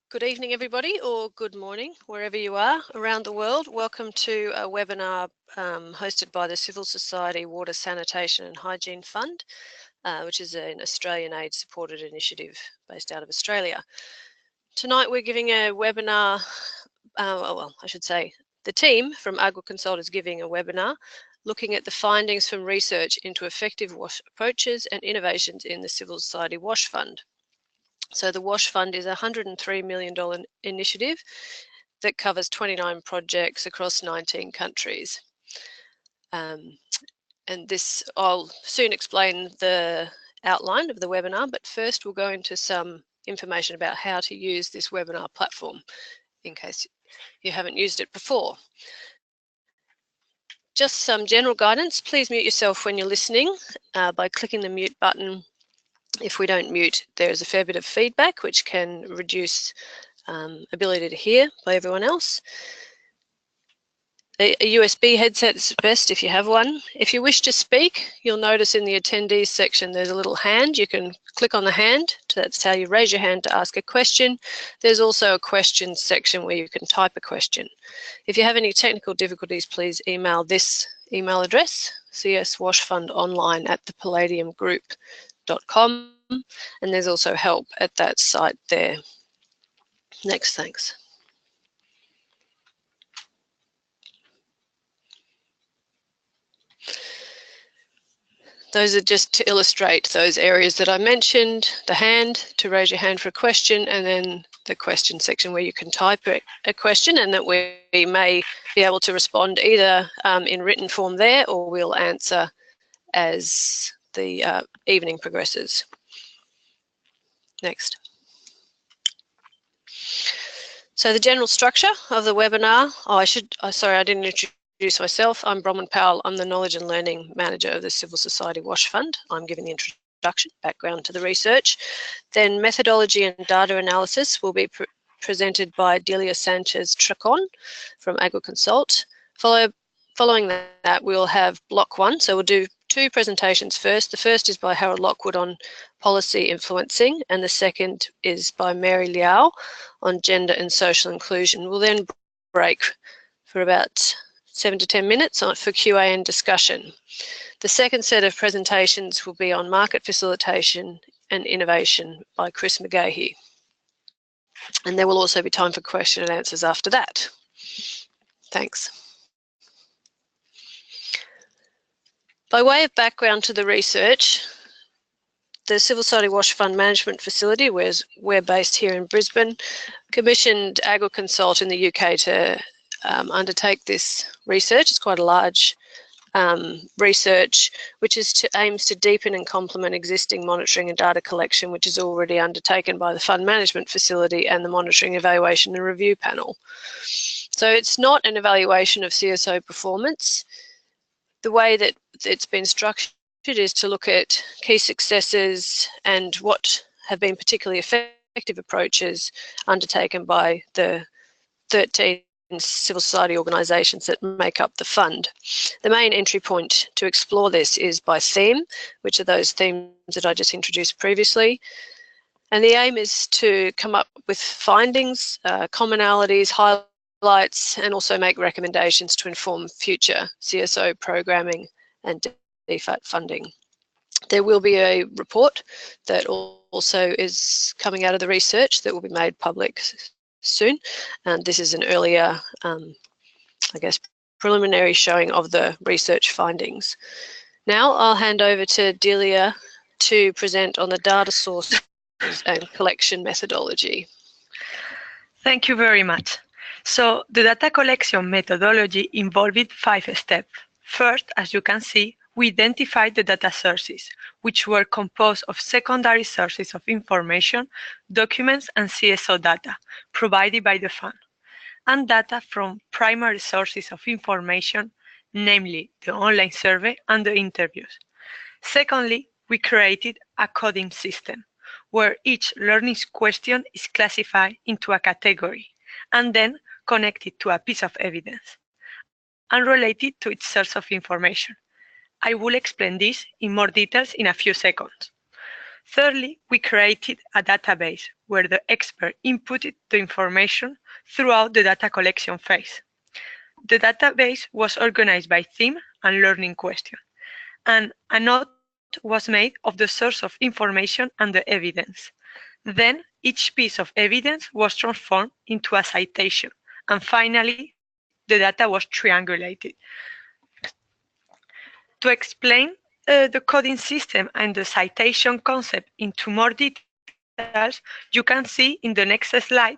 Good evening, everybody, or good morning, wherever you are around the world. Welcome to a webinar hosted by the Civil Society Water, Sanitation and Hygiene Fund, which is an Australian aid-supported initiative based out of Australia. Tonight we're giving a webinar, well, I should say the team from Aguaconsult is giving a webinar looking at the findings from research into effective WASH approaches and innovations in the Civil Society WASH Fund. So the WASH Fund is a $103 million initiative that covers 29 projects across 19 countries. And this, I'll soon explain the outline of the webinar, but first we'll go into some information about how to use this webinar platform in case you haven't used it before. Just some general guidance. Please mute yourself when you're listening by clicking the mute button. If we don't mute, there's a fair bit of feedback which can reduce ability to hear by everyone else. A USB headset is best if you have one. If you wish to speak, you'll notice in the attendees section there's a little hand. You can click on the hand. That's how you raise your hand to ask a question. There's also a questions section where you can type a question. If you have any technical difficulties, please email this email address, cswashfundonline@thepalladiumgroup.com, and there's also help at that site there. Next, thanks. Those are just to illustrate those areas that I mentioned, the hand to raise your hand for a question, and then the question section where you can type a question, and that we may be able to respond either in written form there, or we'll answer as the evening progresses. Next. So the general structure of the webinar, sorry, I didn't introduce myself. I'm Bronwyn Powell. I'm the Knowledge and Learning Manager of the Civil Society WASH Fund. I'm giving the introduction, background to the research. Then methodology and data analysis will be presented by Delia Sanchez from Aguaconsult. Following that, we'll have block one. So we'll do two presentations first. The first is by Harold Lockwood on policy influencing, and the second is by Mary Liao on gender and social inclusion. We'll then break for about 7 to 10 minutes for Q&A and discussion. The second set of presentations will be on market facilitation and innovation by Chris McGahey. And there will also be time for question and answers after that. Thanks. By way of background to the research, the Civil Society WASH Fund Management Facility, where we're based here in Brisbane, commissioned Aguaconsult in the UK to undertake this research. It's quite a large research, which aims to deepen and complement existing monitoring and data collection, which is already undertaken by the Fund Management Facility and the Monitoring, Evaluation and Review Panel. So it's not an evaluation of CSO performance. The way that it's been structured is to look at key successes and what have been particularly effective approaches undertaken by the 13 civil society organisations that make up the fund. The main entry point to explore this is by theme, which are those themes that I just introduced previously. And the aim is to come up with findings, commonalities, highlights, and also make recommendations to inform future CSO programming and DFAT funding. There will be a report that also is coming out of the research that will be made public soon, and this is an earlier, I guess, preliminary showing of the research findings. Now I'll hand over to Delia to present on the data source and collection methodology. Thank you very much. So the data collection methodology involved 5 steps. First, as you can see, we identified the data sources, which were composed of secondary sources of information, documents, and CSO data provided by the fund, and data from primary sources of information, namely the online survey and the interviews. Secondly, we created a coding system, where each learning question is classified into a category, and then connected to a piece of evidence, and related to its source of information. I will explain this in more details in a few seconds. Thirdly, we created a database where the expert inputted the information throughout the data collection phase. The database was organized by theme and learning question, and a note was made of the source of information and the evidence. Then each piece of evidence was transformed into a citation, and finally the data was triangulated. To explain the coding system and the citation concept into more details, you can see in the next slide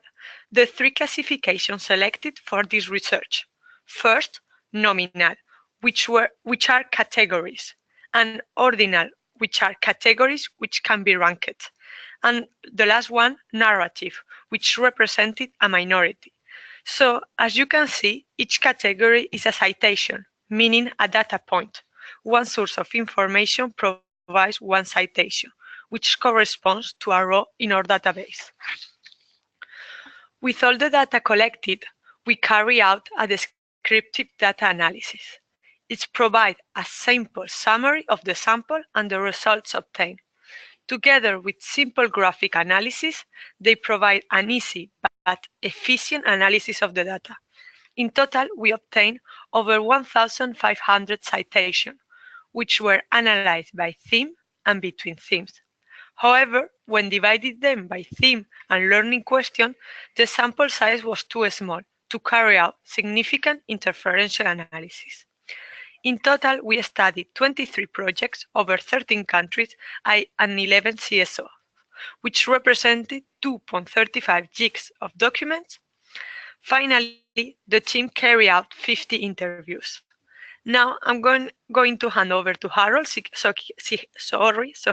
the three classifications selected for this research. First, nominal, which are categories, and ordinal, which are categories which can be ranked, and the last one, narrative, which represented a minority. So, as you can see, each category is a citation, meaning a data point. One source of information provides one citation, which corresponds to a row in our database. With all the data collected, we carry out a descriptive data analysis. It provides a simple summary of the sample and the results obtained. Together with simple graphic analysis, they provide an easy but efficient analysis of the data. In total, we obtained over 1,500 citations, which were analyzed by theme and between themes. However, when divided them by theme and learning question, the sample size was too small to carry out significant interferential analysis. In total, we studied 23 projects over 13 countries and 11 CSOs, which represented 2.35 gigs of documents. Finally, the team carried out 50 interviews. Now I'm going to hand over to Harold so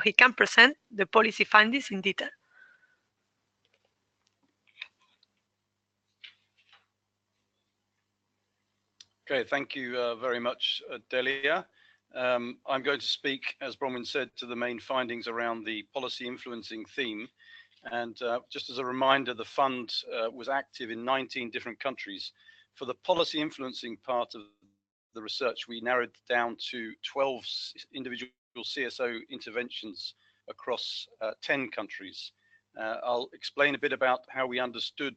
he can present the policy findings in detail. Okay, thank you very much, Delia. I'm going to speak, as Bronwyn said, to the main findings around the policy influencing theme. And just as a reminder, the fund was active in 19 different countries. For the policy influencing part of the research, we narrowed down to 12 individual CSO interventions across 10 countries. I'll explain a bit about how we understood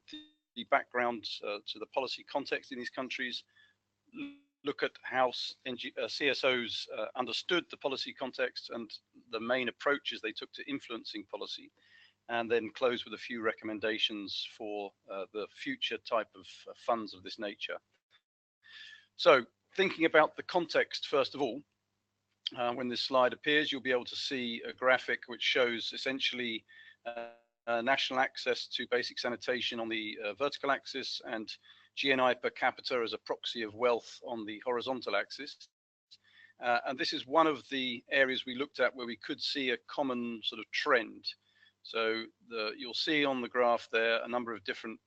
the background to the policy context in these countries, look at how CSOs understood the policy context and the main approaches they took to influencing policy, and then close with a few recommendations for the future type of funds of this nature. So thinking about the context, first of all, when this slide appears, you'll be able to see a graphic which shows essentially national access to basic sanitation on the vertical axis and GNI per capita as a proxy of wealth on the horizontal axis. And this is one of the areas we looked at where we could see a common sort of trend. So you'll see on the graph there a number of different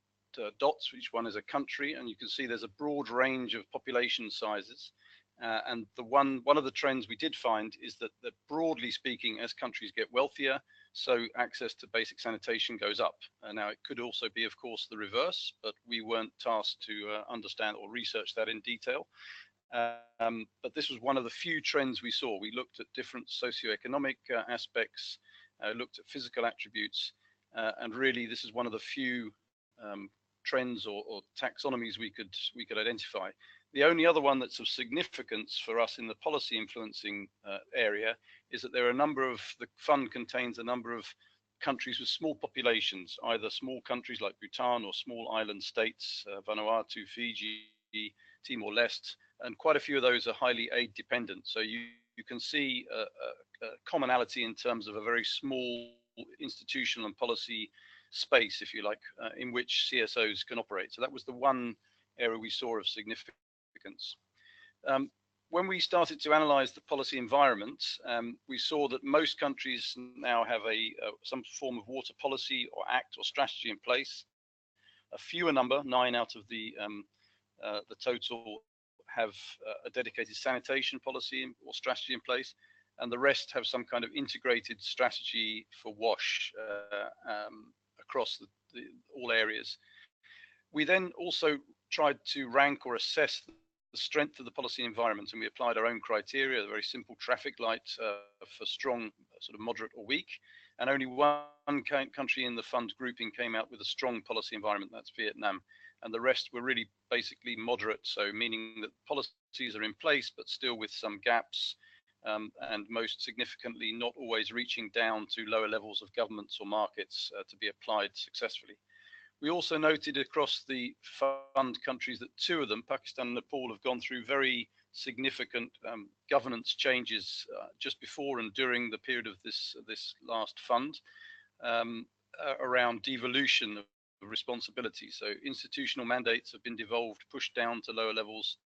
dots, each one is a country, and you can see there's a broad range of population sizes. And one of the trends we did find is that broadly speaking, as countries get wealthier, so access to basic sanitation goes up. Now it could also be, of course, the reverse, but we weren't tasked to understand or research that in detail. But this was one of the few trends we saw. We looked at different socioeconomic aspects, looked at physical attributes, and really this is one of the few trends or taxonomies we could identify. The only other one that's of significance for us in the policy influencing area is that there are the fund contains a number of countries with small populations, either small countries like Bhutan or small island states, Vanuatu, Fiji, Timor-Leste, and quite a few of those are highly aid dependent. So you can see a commonality in terms of a very small institutional and policy space, if you like, in which CSOs can operate. So that was the one area we saw of significance. When we started to analyze the policy environment, we saw that most countries now have some form of water policy or act or strategy in place. A fewer number, 9 out of the total, have a dedicated sanitation policy or strategy in place, and the rest have some kind of integrated strategy for WASH across all areas. We then also tried to rank or assess the strength of the policy environment, and we applied our own criteria, a very simple traffic light for strong, sort of moderate or weak, and only one country in the fund grouping came out with a strong policy environment, that's Vietnam, and the rest were really basically moderate, so meaning that policies are in place but still with some gaps, and most significantly not always reaching down to lower levels of governments or markets to be applied successfully. We also noted across the fund countries that 2 of them, Pakistan and Nepal, have gone through very significant governance changes just before and during the period of this last fund, around devolution of responsibility. So institutional mandates have been devolved, pushed down to lower levels.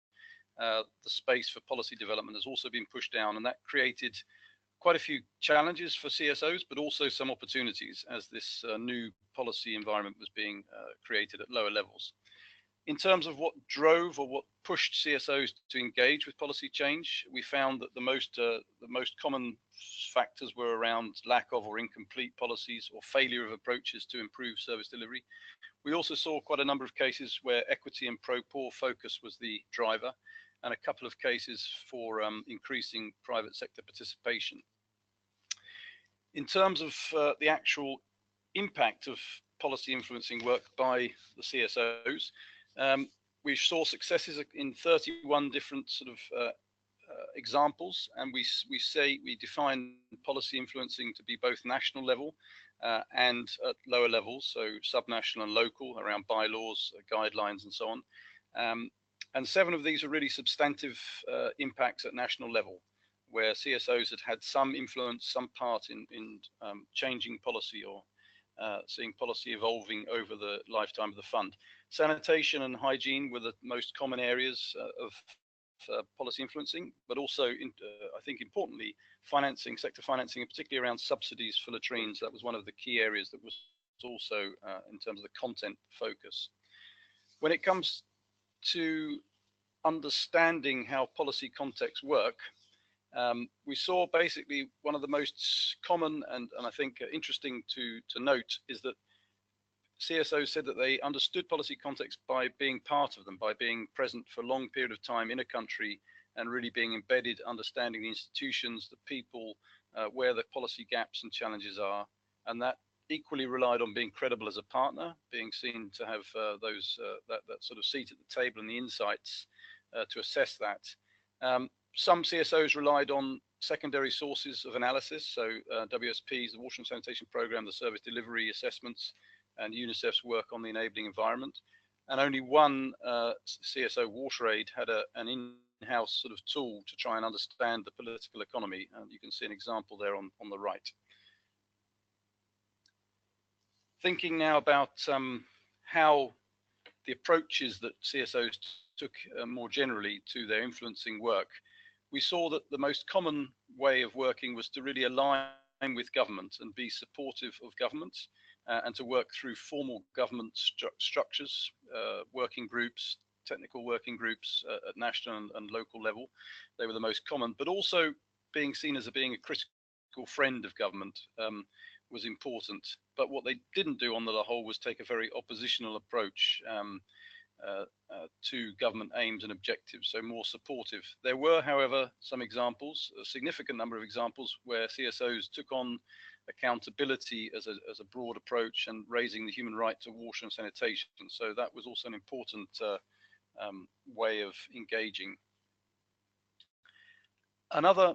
The space for policy development has also been pushed down, and that created quite a few challenges for CSOs, but also some opportunities as this new policy environment was being created at lower levels. In terms of what drove or what pushed CSOs to engage with policy change, we found that the most common factors were around lack of or incomplete policies or failure of approaches to improve service delivery. We also saw quite a number of cases where equity and pro-poor focus was the driver, and a couple of cases for increasing private sector participation. In terms of the actual impact of policy influencing work by the CSOs, we saw successes in 31 different sort of examples, and we define policy influencing to be both national level and at lower levels, so subnational and local, around bylaws, guidelines, and so on. And 7 of these are really substantive impacts at national level, where CSOs had some influence, some part in changing policy or seeing policy evolving over the lifetime of the fund. Sanitation and hygiene were the most common areas of policy influencing, but also, I think importantly, financing, sector financing, and particularly around subsidies for latrines. That was one of the key areas that was also in terms of the content focus. When it comes to understanding how policy contexts work, we saw basically one of the most common and I think interesting to note is that CSOs said that they understood policy context by being part of them, by being present for a long period of time in a country and really being embedded, understanding the institutions, the people, where the policy gaps and challenges are, and that equally relied on being credible as a partner, being seen to have that sort of seat at the table and the insights to assess that. Some CSOs relied on secondary sources of analysis, so WSPs, the Water and Sanitation Programme, the service delivery assessments, and UNICEF's work on the enabling environment. And only one CSO, WaterAid, had an in-house sort of tool to try and understand the political economy. And you can see an example there on the right. Thinking now about how the approaches that CSOs took more generally to their influencing work, we saw that the most common way of working was to really align with government and be supportive of government and to work through formal government structures, working groups, technical working groups at national and local level. They were the most common, but also being seen as being a critical friend of government was important. But what they didn't do on the whole was take a very oppositional approach to government aims and objectives, so more supportive. There were, however, some examples, a significant number of examples, where CSOs took on accountability as a broad approach and raising the human right to water and sanitation. So that was also an important way of engaging. Another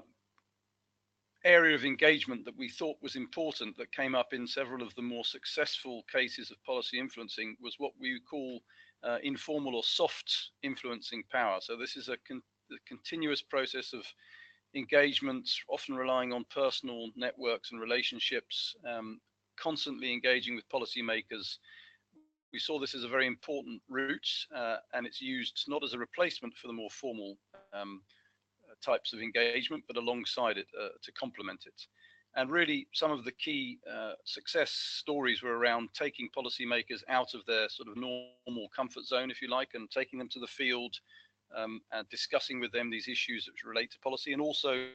area of engagement that we thought was important that came up in several of the more successful cases of policy influencing was what we call informal or soft influencing power. So this is a continuous process of engagement, often relying on personal networks and relationships, constantly engaging with policymakers. We saw this as a very important route, and it's used not as a replacement for the more formal types of engagement, but alongside it to complement it. And really, some of the key success stories were around taking policymakers out of their sort of normal comfort zone, if you like, and taking them to the field and discussing with them these issues that relate to policy, and also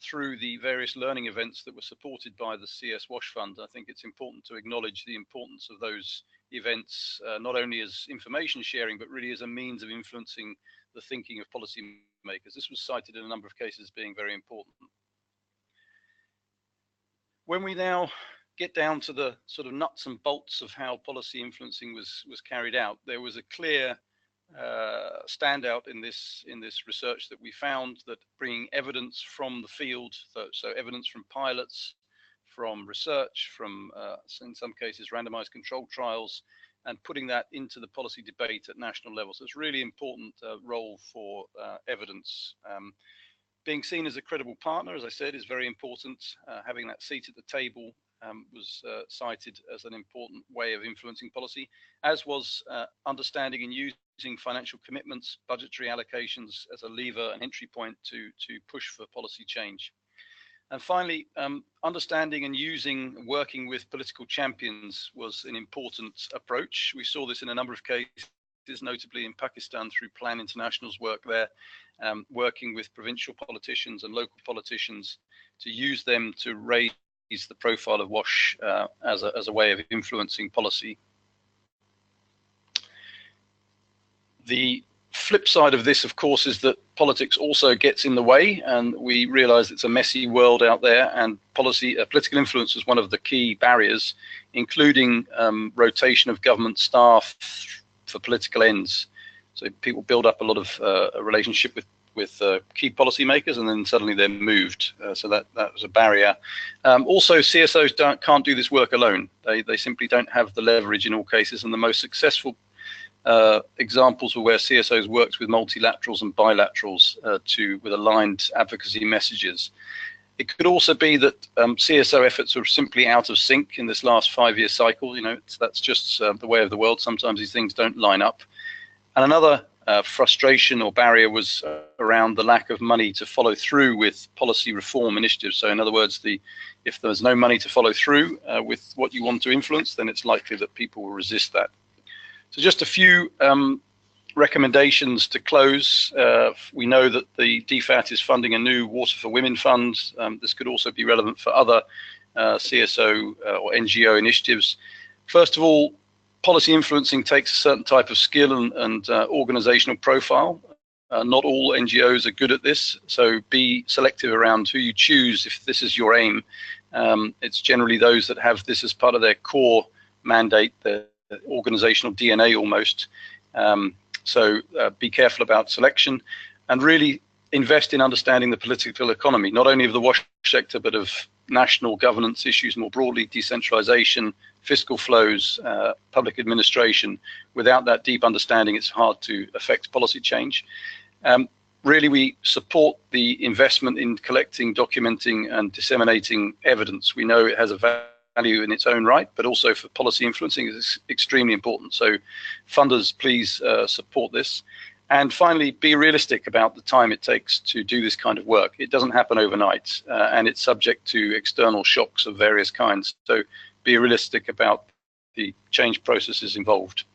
through the various learning events that were supported by the CS WASH Fund. I think it's important to acknowledge the importance of those events, not only as information sharing, but really as a means of influencing the thinking of policymakers. This was cited in a number of cases being very important. When we now get down to the sort of nuts and bolts of how policy influencing was carried out, there was a clear standout in this research that we found that bringing evidence from the field, so evidence from pilots, from research, from in some cases randomized controlled trials, and putting that into the policy debate at national level. So it's really important role for evidence. Being seen as a credible partner, as I said, is very important. Having that seat at the table was cited as an important way of influencing policy, as was understanding and using financial commitments, budgetary allocations as a lever, an entry point to push for policy change. And finally, understanding and working with political champions was an important approach. We saw this in a number of cases, notably in Pakistan through Plan International's work there, working with provincial politicians and local politicians to use them to raise the profile of WASH as a way of influencing policy. The flip side of this, of course, is that politics also gets in the way, and we realize it's a messy world out there, and political influence is one of the key barriers, including rotation of government staff for political ends. So people build up a lot of a relationship with key policymakers, and then suddenly they're moved. So that was a barrier. Also, CSOs can't do this work alone. They simply don't have the leverage in all cases, and the most successful examples were where CSOs worked with multilaterals and bilaterals with aligned advocacy messages. It could also be that CSO efforts are simply out of sync in this last 5-year cycle. You know, that's just the way of the world. Sometimes these things don't line up. And another frustration or barrier was around the lack of money to follow through with policy reform initiatives. So in other words, if there's no money to follow through with what you want to influence, then it's likely that people will resist that. So just a few recommendations to close. We know that the DFAT is funding a new Water for Women fund. This could also be relevant for other CSO or NGO initiatives. First of all, policy influencing takes a certain type of skill and organizational profile. Not all NGOs are good at this, so be selective around who you choose if this is your aim. It's generally those that have this as part of their core mandate, their organizational DNA almost. So be careful about selection, and really invest in understanding the political economy, not only of the WASH sector, but of national governance issues more broadly, decentralization, fiscal flows, public administration. Without that deep understanding, it's hard to affect policy change. Really, we support the investment in collecting, documenting, and disseminating evidence. We know it has a value in its own right, but also for policy influencing is extremely important. So funders, please support this. And finally, be realistic about the time it takes to do this kind of work. It doesn't happen overnight, and it's subject to external shocks of various kinds. So be realistic about the change processes involved.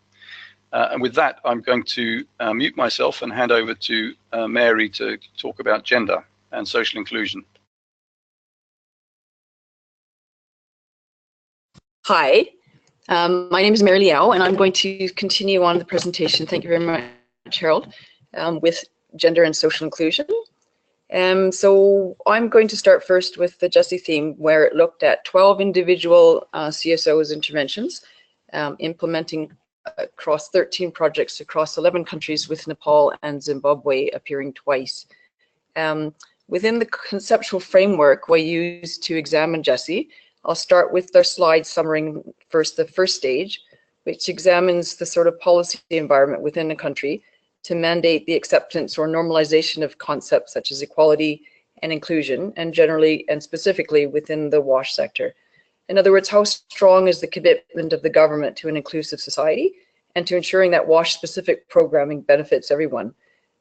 And with that, I'm going to mute myself and hand over to Mary to talk about gender and social inclusion. Hi, my name is Mary Liao, and I'm going to continue on the presentation. Thank you very much, Harold, with gender and social inclusion. So I'm going to start first with the JESSI theme, where it looked at 12 individual CSOs interventions, implementing across 13 projects across 11 countries, with Nepal and Zimbabwe appearing twice. Within the conceptual framework we used to examine JESSI, I'll start with their slide summarizing first the first stage, which examines the sort of policy environment within a country to mandate the acceptance or normalization of concepts such as equality and inclusion, and generally and specifically within the WASH sector. In other words, how strong is the commitment of the government to an inclusive society and to ensuring that WASH-specific programming benefits everyone?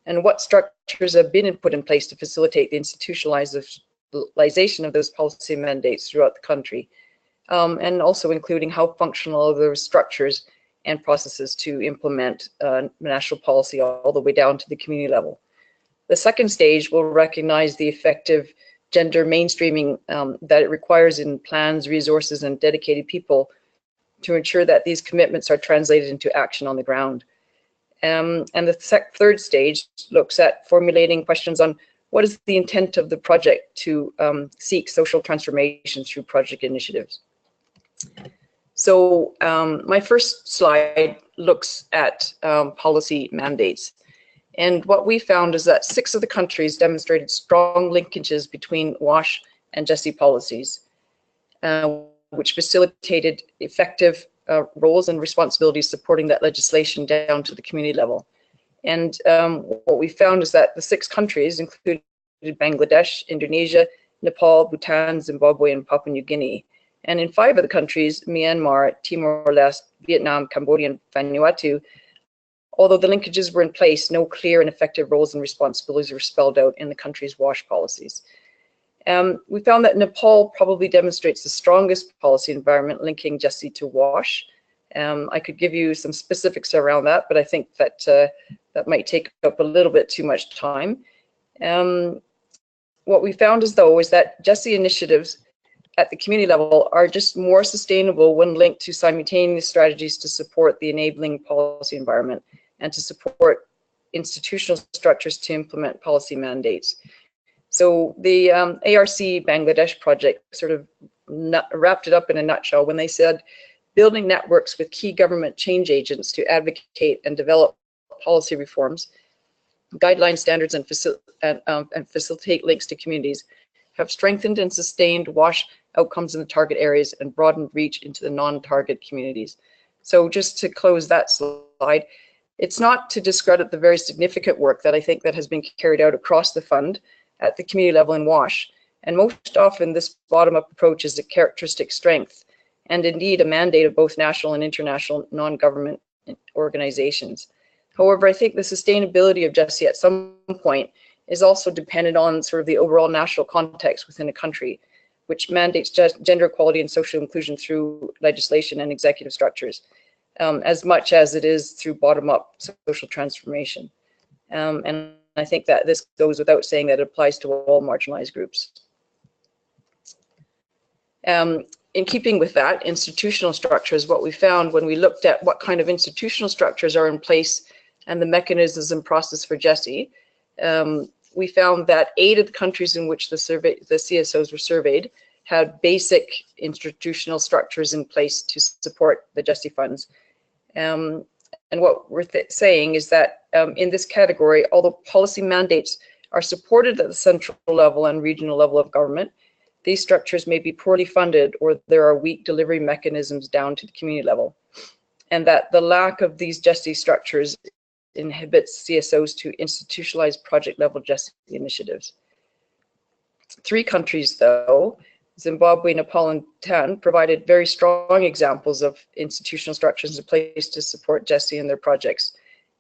And what structures have been put in place to facilitate the institutionalization of those policy mandates throughout the country? And also including how functional are those structures and processes to implement national policy all the way down to the community level. The second stage will recognize the effective gender mainstreaming that it requires in plans, resources, and dedicated people to ensure that these commitments are translated into action on the ground. And the third stage looks at formulating questions on what is the intent of the project to seek social transformation through project initiatives? So my first slide looks at policy mandates. And what we found is that 6 of the countries demonstrated strong linkages between WASH and JESI policies, which facilitated effective roles and responsibilities supporting that legislation down to the community level. And what we found is that the 6 countries included Bangladesh, Indonesia, Nepal, Bhutan, Zimbabwe, and Papua New Guinea. And in 5 of the countries, Myanmar, Timor-Leste, Vietnam, Cambodia, and Vanuatu, although the linkages were in place, no clear and effective roles and responsibilities were spelled out in the country's WASH policies. We found that Nepal probably demonstrates the strongest policy environment linking JESI to WASH. I could give you some specifics around that, but I think that that might take up a little bit too much time. What we found is that JESI initiatives at the community level are just more sustainable when linked to simultaneous strategies to support the enabling policy environment and to support institutional structures to implement policy mandates. So the ARC Bangladesh project sort of wrapped it up in a nutshell when they said, building networks with key government change agents to advocate and develop policy reforms, guideline standards, and facilitate links to communities have strengthened and sustained WASH outcomes in the target areas and broadened reach into the non-target communities. So just to close that slide, it's not to discredit the very significant work that I think that has been carried out across the fund at the community level in WASH. And most often this bottom-up approach is a characteristic strength and indeed a mandate of both national and international non-government organizations. However, I think the sustainability of JESI at some point is also dependent on sort of the overall national context within a country, which mandates gender equality and social inclusion through legislation and executive structures, as much as it is through bottom-up social transformation. And I think that this goes without saying that it applies to all marginalized groups. In keeping with that, institutional structures, what we found when we looked at what kind of institutional structures are in place and the mechanisms and process for JESI, we found that 8 of the countries in which the CSOs were surveyed had basic institutional structures in place to support the JESI funds. And what we're saying is that in this category, although policy mandates are supported at the central level and regional level of government, these structures may be poorly funded or there are weak delivery mechanisms down to the community level. And that the lack of these JESI structures inhibits CSOs to institutionalize project level JESI initiatives. 3 countries though, Zimbabwe, Nepal, and Bhutan, provided very strong examples of institutional structures in place to support JESI in their projects.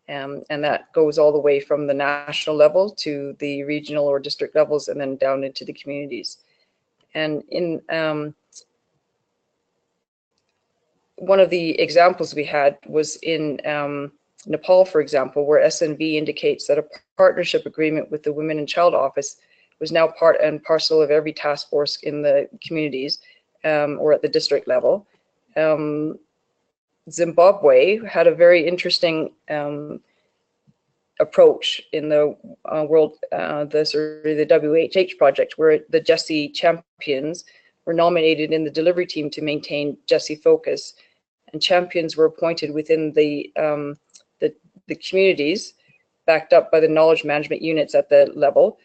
And that goes all the way from the national level to the regional or district levels and then down into the communities. And in one of the examples we had was in Nepal, for example, where SNV indicates that a partnership agreement with the Women and Child Office was now part and parcel of every task force in the communities or at the district level. Zimbabwe had a very interesting approach in the the WHH project, where the JESI champions were nominated in the delivery team to maintain JESI focus, and champions were appointed within the communities, backed up by the knowledge management units at the level,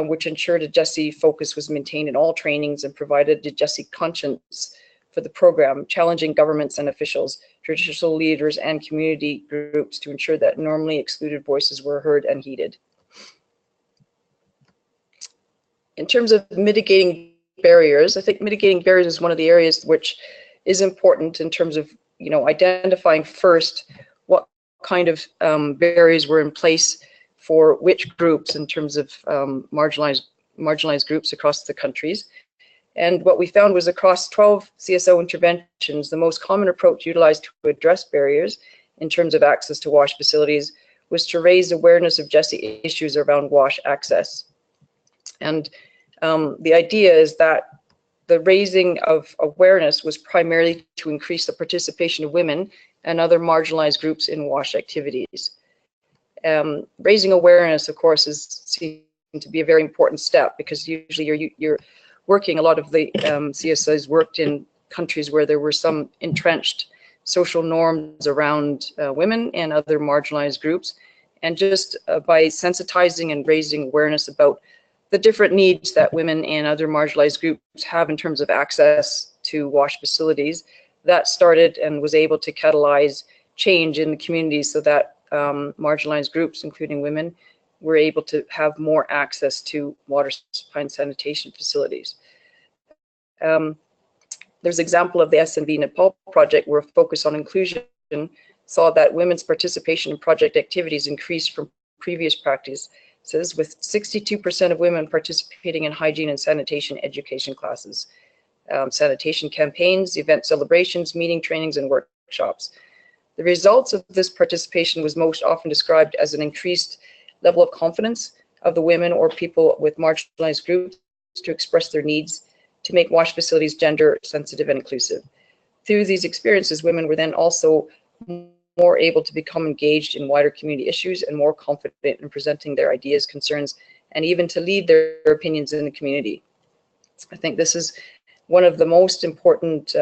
which ensured a JESI focus was maintained in all trainings and provided a JESI conscience for the program, challenging governments and officials, traditional leaders, and community groups to ensure that normally excluded voices were heard and heeded. In terms of mitigating barriers, I think mitigating barriers is one of the areas which is important in terms of, you know, identifying first what kind of barriers were in place for which groups in terms of marginalized groups across the countries. And what we found was across 12 CSO interventions, the most common approach utilized to address barriers in terms of access to WASH facilities was to raise awareness of JESI issues around WASH access. And the idea is that the raising of awareness was primarily to increase the participation of women and other marginalized groups in WASH activities. Raising awareness, of course, is seen to be a very important step, because usually you're working, a lot of the CSOs worked in countries where there were some entrenched social norms around women and other marginalized groups. And just by sensitizing and raising awareness about the different needs that women and other marginalized groups have in terms of access to WASH facilities, that started and was able to catalyze change in the community, so that marginalized groups, including women, were able to have more access to water supply and sanitation facilities. There's an example of the SNV Nepal project, where a focus on inclusion saw that women's participation in project activities increased from previous practices, with 62% of women participating in hygiene and sanitation education classes, sanitation campaigns, event celebrations, meeting trainings, and workshops. The results of this participation was most often described as an increased level of confidence of the women or people with marginalized groups to express their needs, to make WASH facilities gender sensitive and inclusive. Through these experiences, women were then also more able to become engaged in wider community issues and more confident in presenting their ideas, concerns, and even to lead their opinions in the community. I think this is one of the most important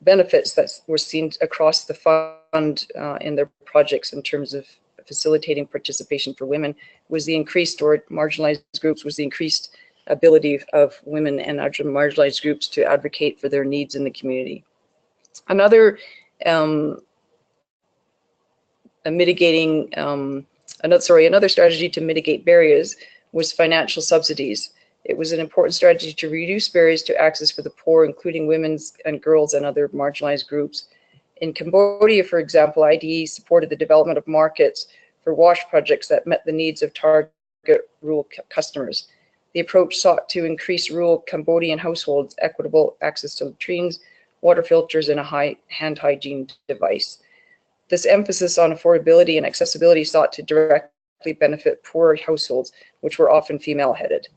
benefits that were seen across the fund in their projects in terms of facilitating participation for women, was the increased, or marginalized groups, was the increased ability of women and other marginalized groups to advocate for their needs in the community. Another another strategy to mitigate barriers was financial subsidies. It was an important strategy to reduce barriers to access for the poor, including women and girls and other marginalized groups. In Cambodia, for example, IDE supported the development of markets for WASH projects that met the needs of target rural customers. The approach sought to increase rural Cambodian households equitable access to latrines, water filters, and a hand hygiene device. This emphasis on affordability and accessibility sought to directly benefit poor households, which were often female-headed.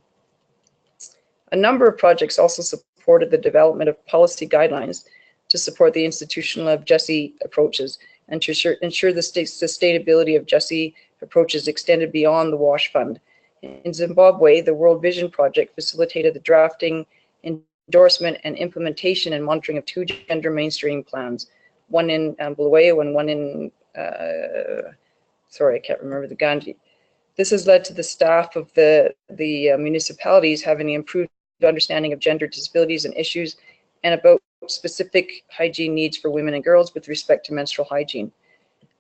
A number of projects also supported the development of policy guidelines to support the institutional of JESI approaches and to ensure the sustainability of JESI approaches extended beyond the WASH Fund. In Zimbabwe, the World Vision Project facilitated the drafting, endorsement, and implementation and monitoring of 2 gender mainstream plans, one in Bulawayo and one in, sorry, I can't remember the Ganji. This has led to the staff of the municipalities having an improved understanding of gender disabilities and issues, and about specific hygiene needs for women and girls with respect to menstrual hygiene.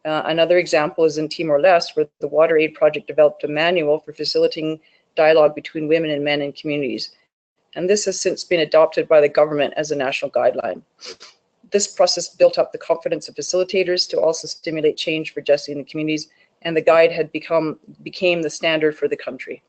Another example is in Timor-Leste, where the Water Aid Project developed a manual for facilitating dialogue between women and men in communities. And this has since been adopted by the government as a national guideline. This process built up the confidence of facilitators to also stimulate change for JESI in the communities, and the guide had became the standard for the country.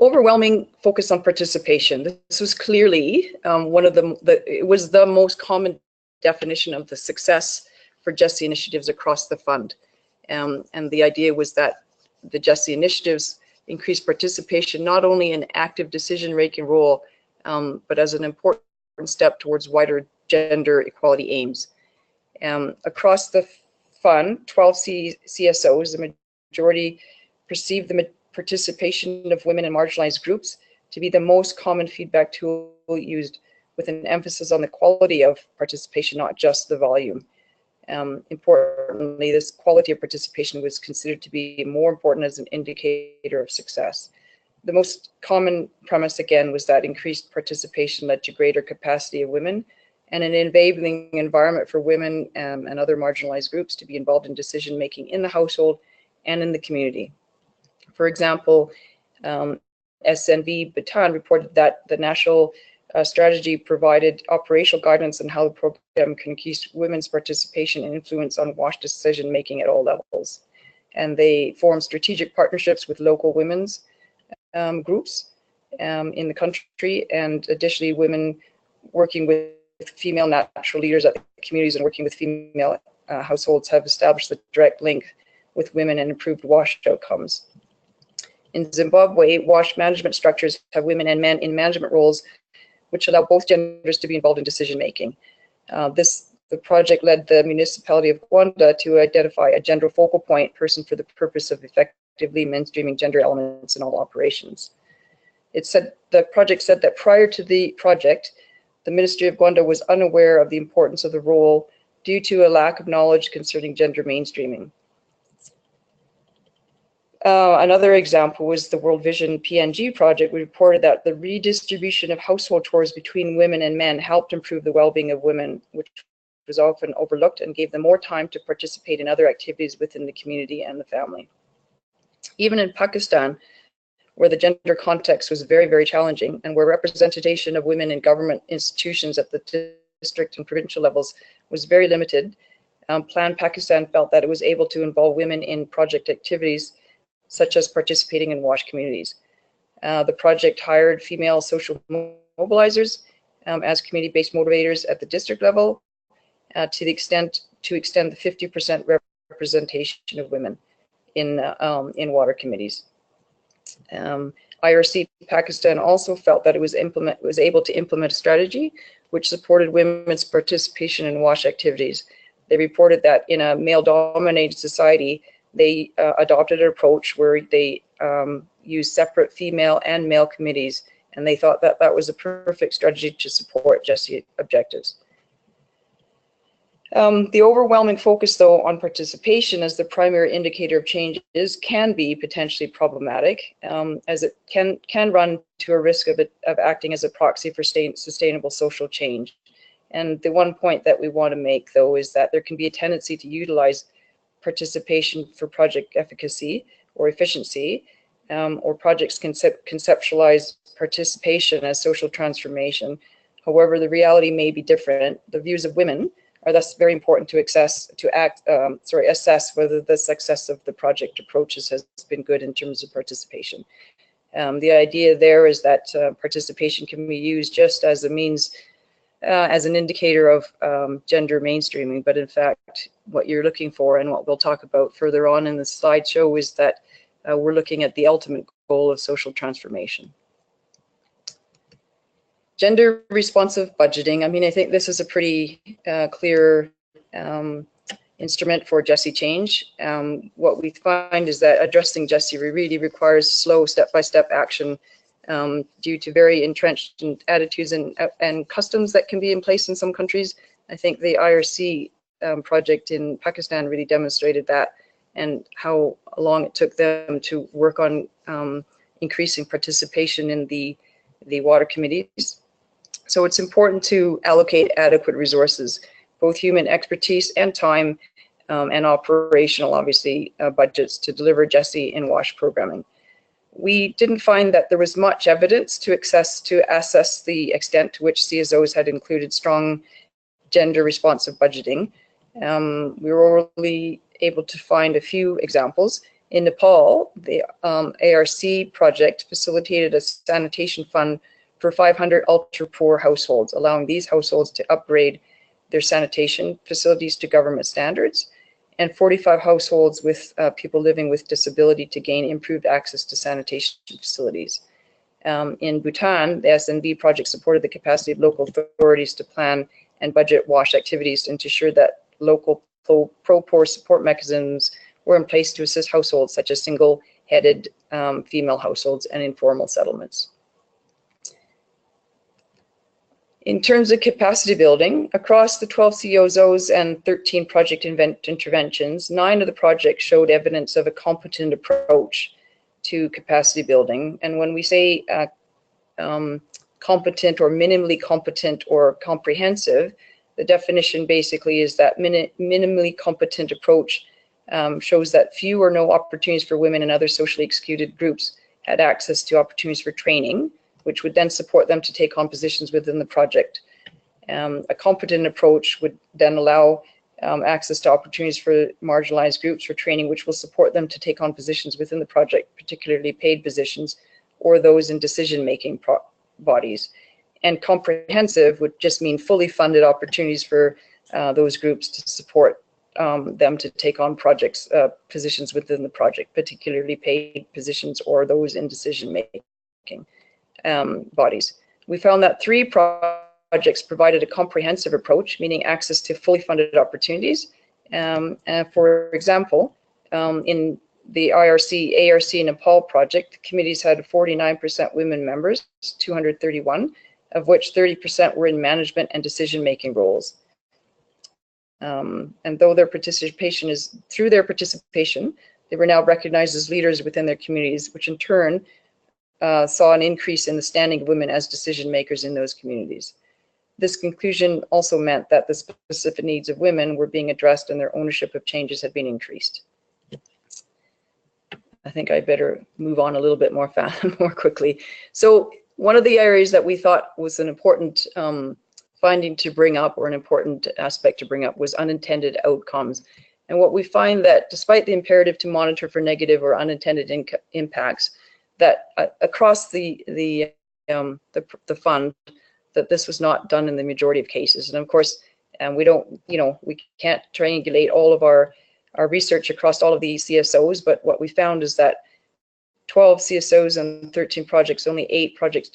Overwhelming focus on participation. This was clearly it was the most common definition of the success for JESI initiatives across the fund. And the idea was that the JESI initiatives increased participation not only in active decision-making role, but as an important step towards wider gender equality aims. Across the fund, 12 CSOs, the majority perceived the participation of women and marginalized groups to be the most common feedback tool used, with an emphasis on the quality of participation, not just the volume. Importantly, this quality of participation was considered to be more important as an indicator of success. The most common premise, again, was that increased participation led to greater capacity of women and an enabling environment for women and other marginalized groups to be involved in decision-making in the household and in the community. For example, SNV Bhutan reported that the national strategy provided operational guidance on how the program can increase women's participation and influence on WASH decision-making at all levels. And they formed strategic partnerships with local women's groups in the country, and additionally women working with female natural leaders at the communities and working with female households have established the direct link with women and improved WASH outcomes. In Zimbabwe, WASH management structures have women and men in management roles, which allow both genders to be involved in decision-making. This the project led the municipality of Gwanda to identify a gender focal point person for the purpose of effectively mainstreaming gender elements in all operations. The project said that prior to the project, the Ministry of Gwanda was unaware of the importance of the role due to a lack of knowledge concerning gender mainstreaming. Another example was the World Vision PNG project. We reported that the redistribution of household chores between women and men helped improve the well-being of women, which was often overlooked, and gave them more time to participate in other activities within the community and the family. Even in Pakistan, where the gender context was very, very challenging, and where representation of women in government institutions at the district and provincial levels was very limited, Plan Pakistan felt that it was able to involve women in project activities such as participating in WASH communities. The project hired female social mobilizers as community-based motivators at the district level to extend the 50% representation of women in water committees. IRC Pakistan also felt that it was able to implement a strategy which supported women's participation in WASH activities. They reported that in a male-dominated society, they adopted an approach where they used separate female and male committees, and they thought that that was a perfect strategy to support GESI objectives. The overwhelming focus, though, on participation as the primary indicator of changes can be potentially problematic, as it can run to a risk of acting as a proxy for sustainable social change. And the one point that we want to make, though, is that there can be a tendency to utilize participation for project efficacy or efficiency, or projects conceptualize participation as social transformation. However, the reality may be different. The views of women are thus very important to assess whether the success of the project approaches has been good in terms of participation. The idea there is that participation can be used just as a means, as an indicator of gender mainstreaming, but in fact, what you're looking for and what we'll talk about further on in the slideshow is that we're looking at the ultimate goal of social transformation. Gender responsive budgeting. I mean, I think this is a pretty clear instrument for GESI change. What we find is that addressing GESI really requires slow step-by-step action due to very entrenched attitudes and customs that can be in place in some countries. I think the IRC project in Pakistan really demonstrated that, and how long it took them to work on increasing participation in the water committees. So it's important to allocate adequate resources, both human expertise and time, and operational, obviously, budgets to deliver GESI and WASH programming. We didn't find that there was much evidence to assess the extent to which CSOs had included strong gender responsive budgeting. We were only able to find a few examples. In Nepal, the ARC project facilitated a sanitation fund for 500 ultra-poor households, allowing these households to upgrade their sanitation facilities to government standards, and 45 households with people living with disability to gain improved access to sanitation facilities. In Bhutan, the SNB project supported the capacity of local authorities to plan and budget WASH activities and to ensure that local pro-poor support mechanisms were in place to assist households such as single-headed female households and informal settlements. In terms of capacity building, across the 12 CSOs and 13 project interventions, 9 of the projects showed evidence of a competent approach to capacity building. And when we say competent or minimally competent or comprehensive, the definition basically is that minimally competent approach shows that few or no opportunities for women and other socially excluded groups had access to opportunities for training, which would then support them to take on positions within the project. A competent approach would then allow access to opportunities for marginalized groups for training, which will support them to take on positions within the project, particularly paid positions or those in decision-making bodies. And comprehensive would just mean fully funded opportunities for those groups to support them to take on projects, positions within the project, particularly paid positions or those in decision-making bodies. We found that 3 projects provided a comprehensive approach, meaning access to fully funded opportunities. For example, in the IRC, ARC, and Nepal project, the committees had 49% women members, 231, of which 30% were in management and decision-making roles. And though their participation through their participation, they were now recognized as leaders within their communities, which in turn saw an increase in the standing of women as decision makers in those communities. This conclusion also meant that the specific needs of women were being addressed and their ownership of changes had been increased. I think I better move on a little bit more quickly. So one of the areas that we thought was an important finding to bring up, or an important aspect to bring up, was unintended outcomes. And what we find that despite the imperative to monitor for negative or unintended impacts, that across the fund, that this was not done in the majority of cases. And of course, we don't, we can't triangulate all of our research across all of the CSOs, but what we found is that 12 CSOs and 13 projects, only 8 projects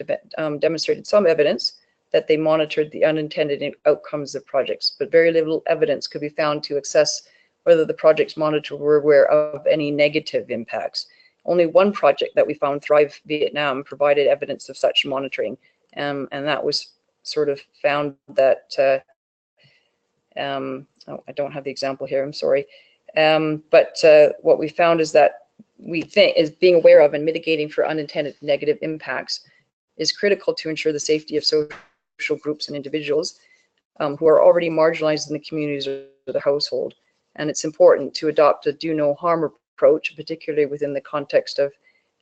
demonstrated some evidence that they monitored the unintended outcomes of projects, but very little evidence could be found to assess whether the projects monitored were aware of any negative impacts. Only one project that we found, Thrive Vietnam, provided evidence of such monitoring, and that was sort of found that, oh, I don't have the example here, I'm sorry, but what we found is that we think is being aware of and mitigating for unintended negative impacts is critical to ensure the safety of social groups and individuals who are already marginalized in the communities or the household. And it's important to adopt a do no harm approach, particularly within the context of,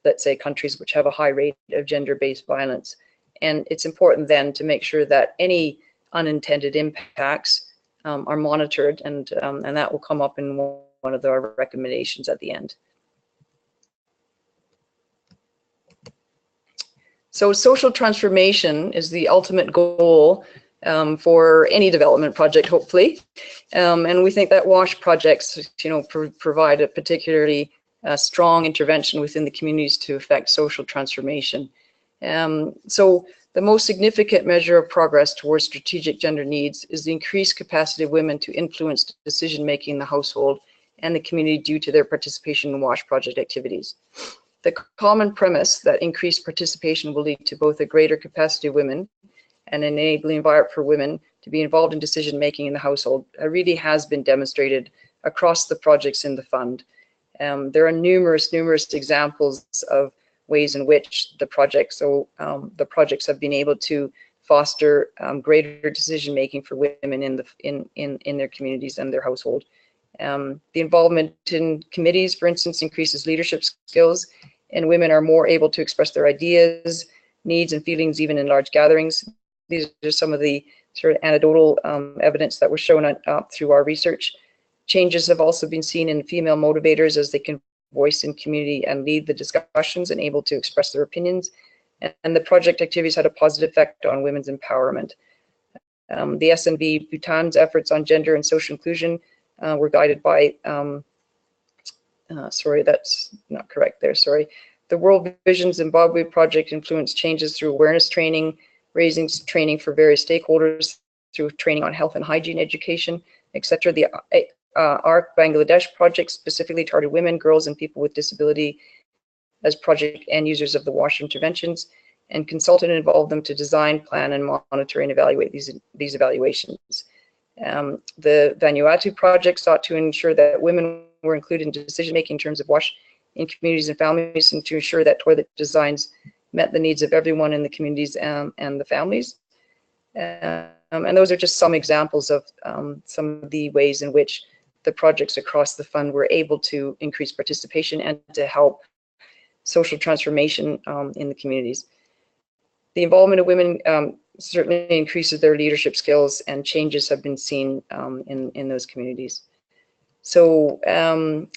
let's say, countries which have a high rate of gender-based violence. And it's important then to make sure that any unintended impacts are monitored, and that will come up in one of our recommendations at the end. So social transformation is the ultimate goal for any development project, hopefully. And we think that WASH projects, provide a particularly strong intervention within the communities to affect social transformation. So the most significant measure of progress towards strategic gender needs is the increased capacity of women to influence decision-making in the household and the community due to their participation in WASH project activities. The common premise that increased participation will lead to both a greater capacity of women and an enabling environment for women to be involved in decision-making in the household really has been demonstrated across the projects in the fund. There are numerous examples of ways in which the projects have been able to foster greater decision-making for women in their communities and their household. The involvement in committees, for instance, increases leadership skills, and women are more able to express their ideas, needs, and feelings even in large gatherings. These are some of the sort of anecdotal evidence that was shown through our research. Changes have also been seen in female motivators as they can voice in community and lead the discussions and able to express their opinions. And the project activities had a positive effect on women's empowerment. The SNV Bhutan's efforts on gender and social inclusion were guided by, sorry, that's not correct there, sorry. The World Vision Zimbabwe project influenced changes through awareness training, raising training for various stakeholders, through training on health and hygiene education, etc. The ARC Bangladesh project specifically targeted women, girls, and people with disability as project end users of the WASH interventions, and consulted and involved them to design, plan, and monitor and evaluate these evaluations. The Vanuatu project sought to ensure that women were included in decision-making in terms of WASH in communities and families, and to ensure that toilet designs met the needs of everyone in the communities and the families. And those are just some examples of some of the ways in which the projects across the fund were able to increase participation and to help social transformation in the communities. The involvement of women certainly increases their leadership skills, and changes have been seen in those communities. So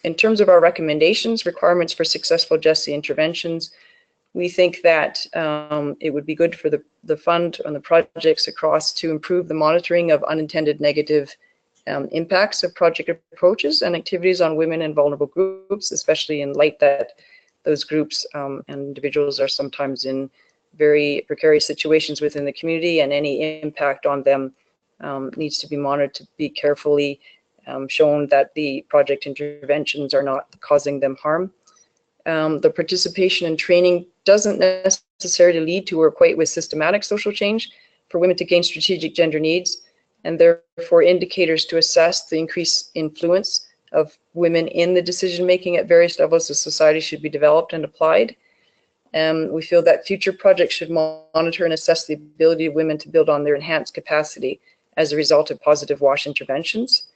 in terms of our recommendations, requirements for successful JESI interventions, we think that it would be good for the fund and the projects across to improve the monitoring of unintended negative impacts of project approaches and activities on women and vulnerable groups, especially in light that those groups and individuals are sometimes in very precarious situations within the community, and any impact on them needs to be monitored to be carefully shown that the project interventions are not causing them harm. The participation and training doesn't necessarily lead to or equate with systematic social change for women to gain strategic gender needs, and therefore indicators to assess the increased influence of women in the decision making at various levels of society should be developed and applied. We feel that future projects should monitor and assess the ability of women to build on their enhanced capacity as a result of positive WASH interventions.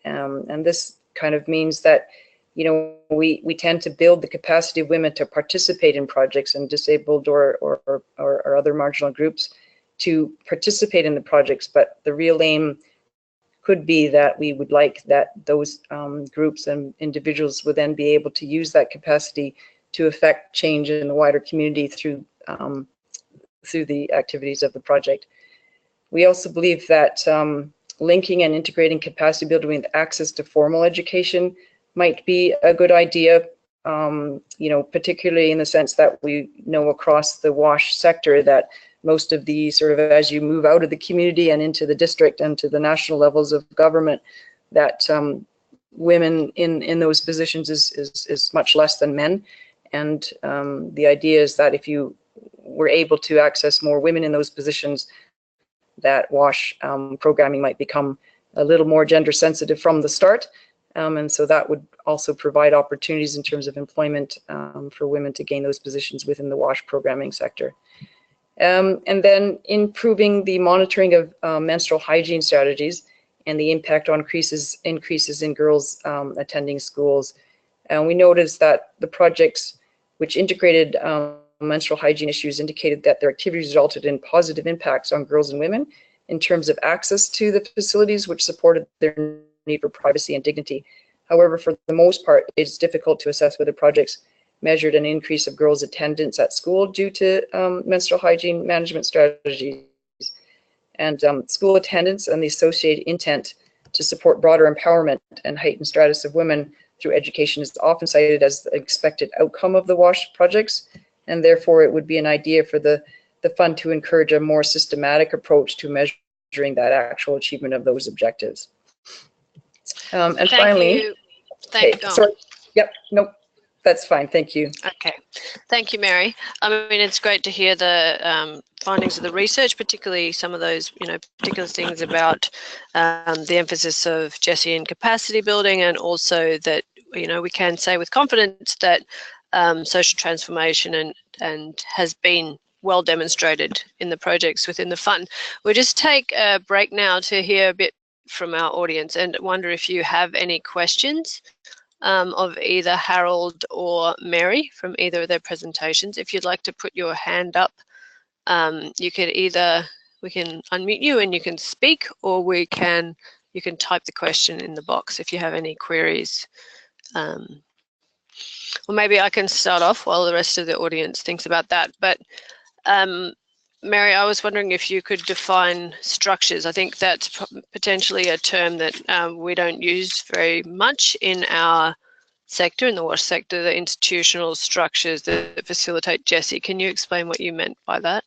And this kind of means that, you know, we tend to build the capacity of women to participate in projects, and disabled or other marginal groups to participate in the projects, but the real aim could be that we would like that those groups and individuals would then be able to use that capacity to affect change in the wider community through the activities of the project. We also believe that linking and integrating capacity building with access to formal education might be a good idea, you know, particularly in the sense that we know across the WASH sector that most of the sort of, as you move out of the community and into the district and to the national levels of government, that women in those positions is much less than men. And the idea is that if you were able to access more women in those positions, that WASH programming might become a little more gender sensitive from the start. And so that would also provide opportunities in terms of employment for women to gain those positions within the WASH programming sector. And then improving the monitoring of menstrual hygiene strategies and the impact on increases in girls attending schools. And we noticed that the projects which integrated menstrual hygiene issues indicated that their activities resulted in positive impacts on girls and women in terms of access to the facilities, which supported their need for privacy and dignity. However, for the most part, it's difficult to assess whether projects measured an increase of girls' attendance at school due to menstrual hygiene management strategies. And school attendance and the associated intent to support broader empowerment and heightened status of women through education is often cited as the expected outcome of the WASH projects, and therefore it would be an idea for the fund to encourage a more systematic approach to measuring that actual achievement of those objectives. And Thank finally, you. sorry, yep, nope, that's fine, thank you. Okay, thank you, Mary. I mean, it's great to hear the findings of the research, particularly some of those, you know, particular things about the emphasis of Jessie in capacity building, and also that, you know, we can say with confidence that social transformation and has been well demonstrated in the projects within the fund. We'll just take a break now to hear a bit from our audience and wonder if you have any questions of either Harold or Mary from either of their presentations. If you'd like to put your hand up, you could we can unmute you and you can speak, or you can type the question in the box if you have any queries. Or maybe I can start off while the rest of the audience thinks about that. But Mary, I was wondering if you could define structures. I think that's potentially a term that we don't use very much in our sector, in the WASH sector, the institutional structures that facilitate Jessie. Can you explain what you meant by that?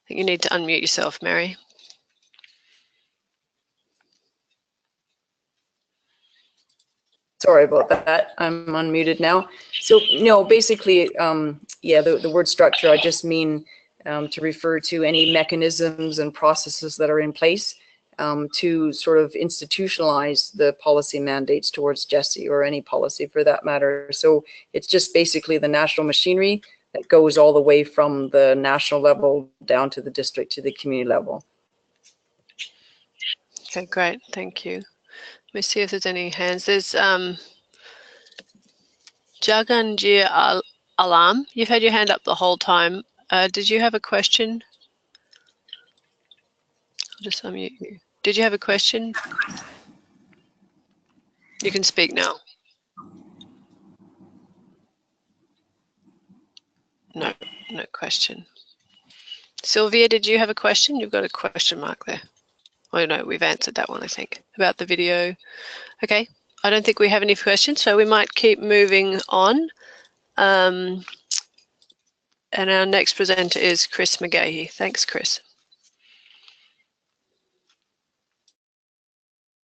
I think you need to unmute yourself, Mary. Sorry about that. I'm unmuted now. So no, basically, yeah, the word structure, I just mean to refer to any mechanisms and processes that are in place to sort of institutionalize the policy mandates towards Jessie, or any policy for that matter. So it's just basically the national machinery that goes all the way from the national level down to the district, to the community level. Okay, great. Thank you. Let me see if there's any hands. There's Jaganjir Alam. You've had your hand up the whole time. Did you have a question? I'll just unmute you. Did you have a question? You can speak now. No, no question. Sylvia, did you have a question? You've got a question mark there. Oh no, we've answered that one, I think, about the video. Okay, I don't think we have any questions, so we might keep moving on. And our next presenter is Chris McGahey. Thanks, Chris.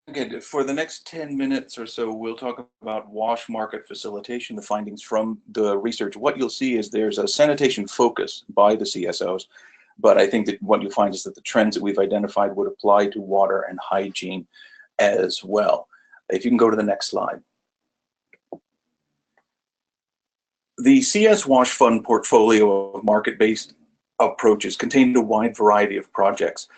Okay, for the next 10 minutes or so, we'll talk about WASH market facilitation, the findings from the research. What you'll see is there's a sanitation focus by the CSOs, but I think that what you'll find is that the trends that we've identified would apply to water and hygiene as well. If you can go to the next slide. The CS WASH Fund portfolio of market-based approaches contained a wide variety of projects.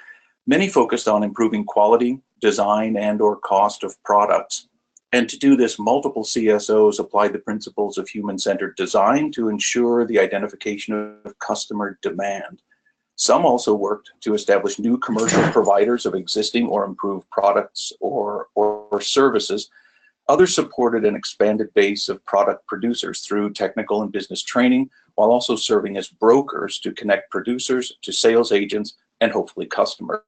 Many focused on improving quality, design, and/or cost of products. And to do this, multiple CSOs applied the principles of human-centered design to ensure the identification of customer demand. Some also worked to establish new commercial providers of existing or improved products or services. Others supported an expanded base of product producers through technical and business training, while also serving as brokers to connect producers to sales agents and hopefully customers.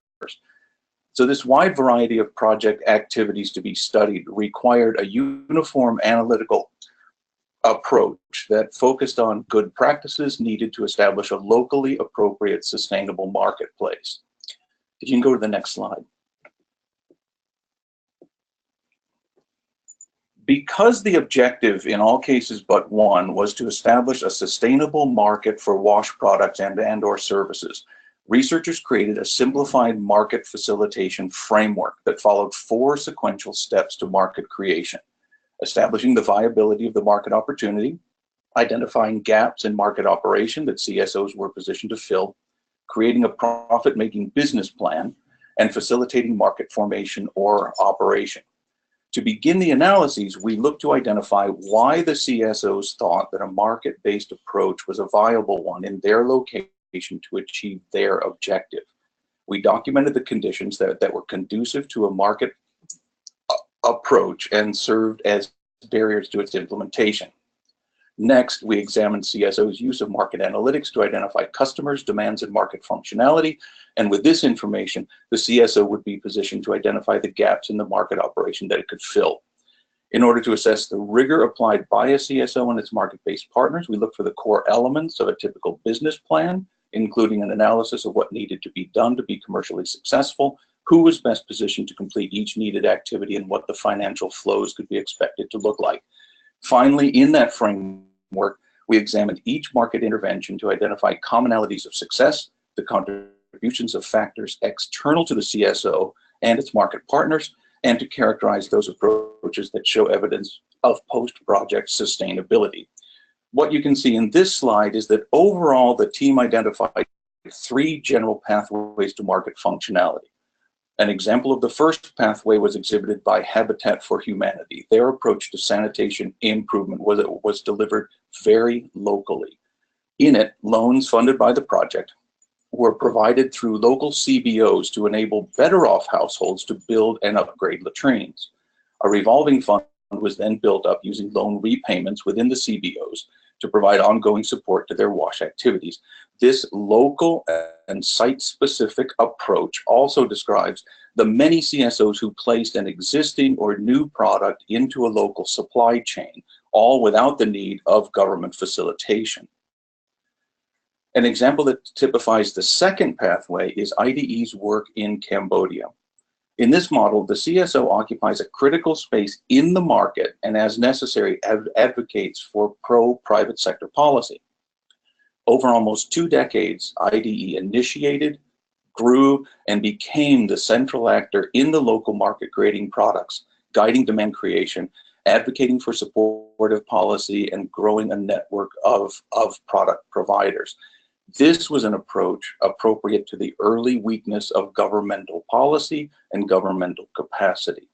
So this wide variety of project activities to be studied required a uniform analytical approach that focused on good practices needed to establish a locally appropriate sustainable marketplace. If you can go to the next slide. Because the objective in all cases but one was to establish a sustainable market for WASH products and/or services, researchers created a simplified market facilitation framework that followed 4 sequential steps to market creation: establishing the viability of the market opportunity, identifying gaps in market operation that CSOs were positioned to fill, creating a profit-making business plan, and facilitating market formation or operation. To begin the analyses, we looked to identify why the CSOs thought that a market-based approach was a viable one in their location to achieve their objective. We documented the conditions that were conducive to a market approach and served as barriers to its implementation. Next, we examined CSO's use of market analytics to identify customers, demands, and market functionality. And with this information, the CSO would be positioned to identify the gaps in the market operation that it could fill. In order to assess the rigor applied by a CSO and its market-based partners, we looked for the core elements of a typical business plan, including an analysis of what needed to be done to be commercially successful, who was best positioned to complete each needed activity, and what the financial flows could be expected to look like. Finally, in that framework, we examined each market intervention to identify commonalities of success, the contributions of factors external to the CSO and its market partners, and to characterize those approaches that show evidence of post-project sustainability. What you can see in this slide is that overall the team identified 3 general pathways to market functionality. An example of the first pathway was exhibited by Habitat for Humanity. Their approach to sanitation improvement was delivered very locally. In it, loans funded by the project were provided through local CBOs to enable better off households to build and upgrade latrines. A revolving fund was then built up using loan repayments within the CBOs to provide ongoing support to their WASH activities. This local and site-specific approach also describes the many CSOs who placed an existing or new product into a local supply chain, all without the need of government facilitation. An example that typifies the second pathway is IDE's work in Cambodia. In this model, the CSO occupies a critical space in the market and, as necessary, advocates for pro-private sector policy. Over almost 2 decades, IDE initiated, grew, and became the central actor in the local market creating products, guiding demand creation, advocating for supportive policy, and growing a network of product providers. This was an approach appropriate to the early weakness of governmental policy and governmental capacity.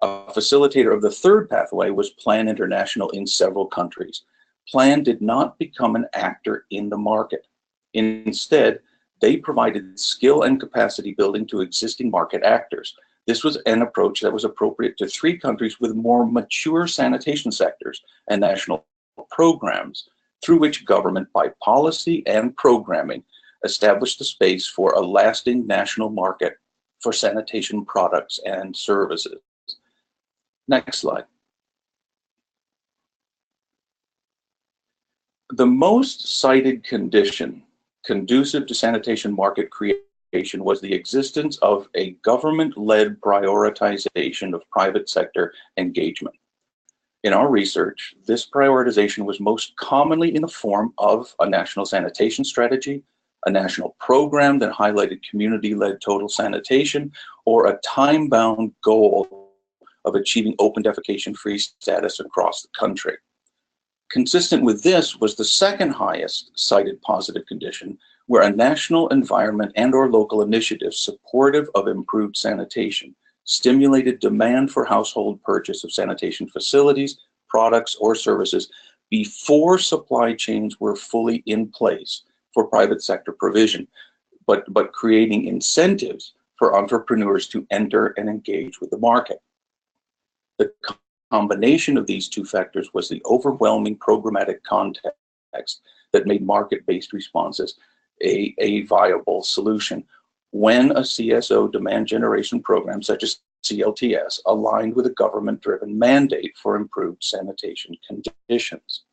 A facilitator of the third pathway was Plan International in several countries. Plan did not become an actor in the market. Instead, they provided skill and capacity building to existing market actors. This was an approach that was appropriate to 3 countries with more mature sanitation sectors and national programs, through which government, by policy and programming, established the space for a lasting national market for sanitation products and services. Next slide. The most cited condition conducive to sanitation market creation was the existence of a government-led prioritization of private sector engagement. In our research, this prioritization was most commonly in the form of a national sanitation strategy, a national program that highlighted community-led total sanitation, or a time-bound goal of achieving open defecation-free status across the country. Consistent with this was the second highest cited positive condition, where a national environment and/or local initiative supportive of improved sanitation stimulated demand for household purchase of sanitation facilities, products, or services before supply chains were fully in place for private sector provision, but creating incentives for entrepreneurs to enter and engage with the market. The combination of these two factors was the overwhelming programmatic context that made market-based responses a viable solution when a CSO demand generation program such as CLTS aligned with a government-driven mandate for improved sanitation conditions.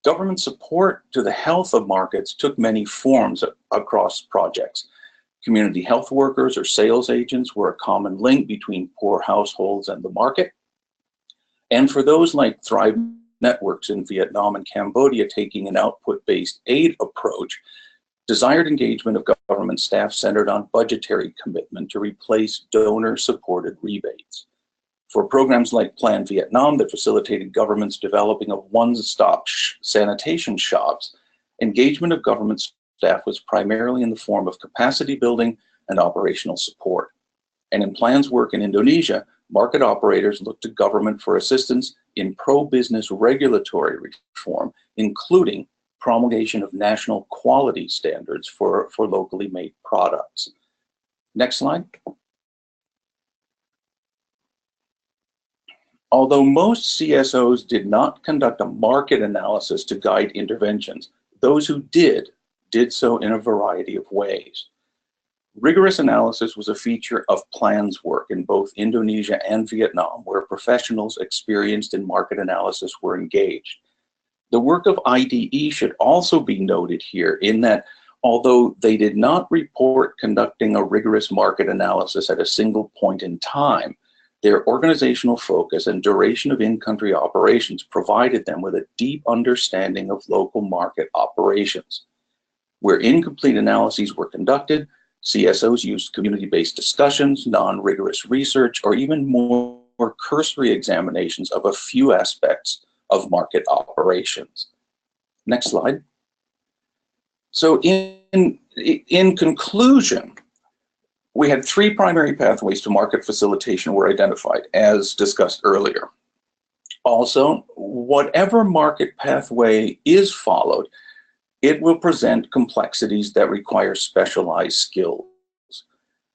Government support to the health of markets took many forms across projects. Community health workers or sales agents were a common link between poor households and the market. And for those like Thrive Networks in Vietnam and Cambodia taking an output-based aid approach, desired engagement of government staff centered on budgetary commitment to replace donor-supported rebates. For programs like Plan Vietnam that facilitated governments developing of one-stop sanitation shops, engagement of government staff was primarily in the form of capacity building and operational support. And in Plan's work in Indonesia, market operators looked to government for assistance in pro-business regulatory reform, including promulgation of national quality standards for locally made products. Next slide. Although most CSOs did not conduct a market analysis to guide interventions, those who did so in a variety of ways. Rigorous analysis was a feature of Plan's work in both Indonesia and Vietnam, where professionals experienced in market analysis were engaged. The work of IDE should also be noted here in that although they did not report conducting a rigorous market analysis at a single point in time, their organizational focus and duration of in-country operations provided them with a deep understanding of local market operations. Where incomplete analyses were conducted, CSOs used community-based discussions, non-rigorous research, or even more cursory examinations of a few aspects of market operations. Next slide. So in conclusion, we had three primary pathways to market facilitation were identified, as discussed earlier. Also, whatever market pathway is followed, it will present complexities that require specialized skills.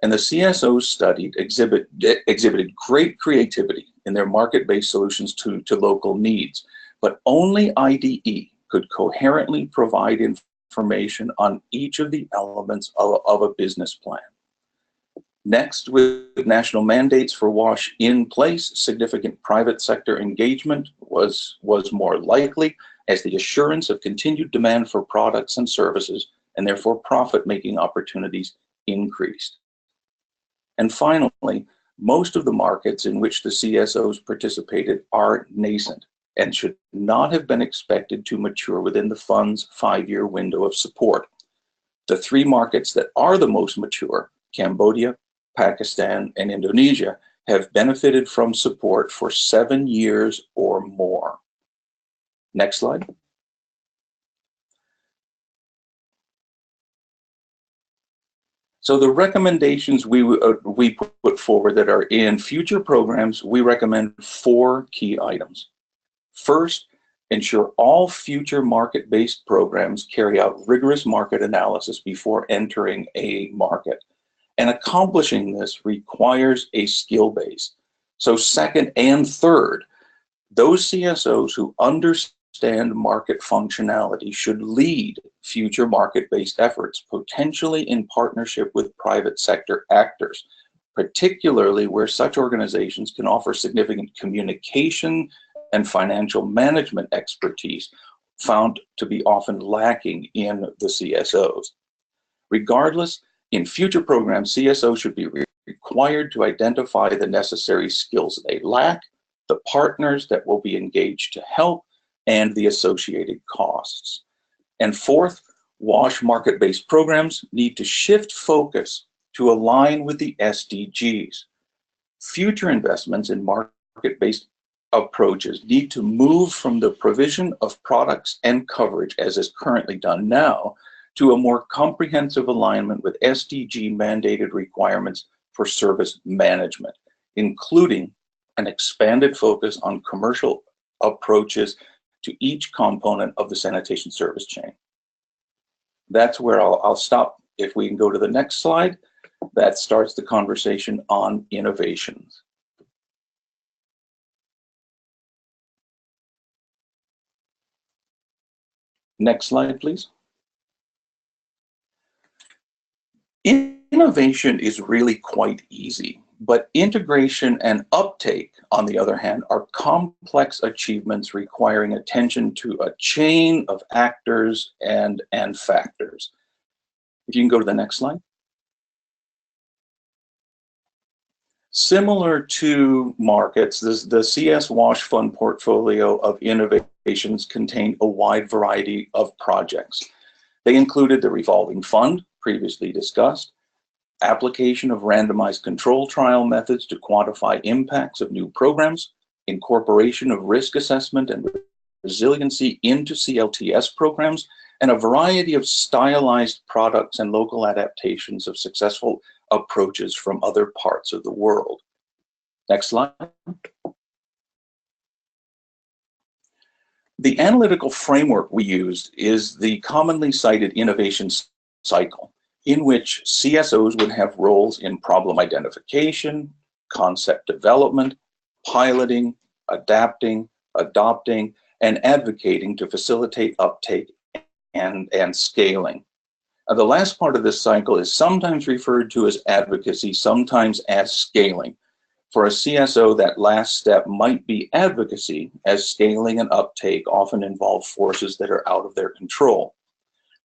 And the CSOs studied exhibited great creativity in their market-based solutions to local needs, but only IDE could coherently provide information on each of the elements of a business plan. Next, with national mandates for WASH in place, significant private sector engagement was more likely as the assurance of continued demand for products and services and therefore profit-making opportunities increased. And finally, most of the markets in which the CSOs participated are nascent and should not have been expected to mature within the fund's 5-year window of support. The three markets that are the most mature, Cambodia, Pakistan, and Indonesia, have benefited from support for 7 years or more. Next slide. So the recommendations we put forward that are in future programs, we recommend 4 key items. First, ensure all future market-based programs carry out rigorous market analysis before entering a market. And accomplishing this requires a skill base. So second and third, those CSOs who understand market functionality should lead future market-based efforts, potentially in partnership with private sector actors, particularly where such organizations can offer significant communication and financial management expertise found to be often lacking in the CSOs. Regardless, in future programs, CSOs should be required to identify the necessary skills they lack, the partners that will be engaged to help, and the associated costs. And fourth, WASH market-based programs need to shift focus to align with the SDGs. Future investments in market-based approaches need to move from the provision of products and coverage, as is currently done now, to a more comprehensive alignment with SDG mandated requirements for service management, including an expanded focus on commercial approaches to each component of the sanitation service chain. That's where I'll stop. If we can go to the next slide, that starts the conversation on innovations. Next slide, please. Innovation is really quite easy, but integration and uptake, on the other hand, are complex achievements requiring attention to a chain of actors and factors. If you can go to the next slide. Similar to markets, the CS WASH Fund portfolio of innovations contained a wide variety of projects. They included the revolving fund, previously discussed, application of randomized control trial methods to quantify impacts of new programs, incorporation of risk assessment and resiliency into CLTS programs, and a variety of stylized products and local adaptations of successful approaches from other parts of the world. Next slide. The analytical framework we used is the commonly cited innovation cycle, in which CSOs would have roles in problem identification, concept development, piloting, adapting, adopting, and advocating to facilitate uptake and scaling. The last part of this cycle is sometimes referred to as advocacy, sometimes as scaling. For a CSO, that last step might be advocacy, as scaling and uptake often involve forces that are out of their control.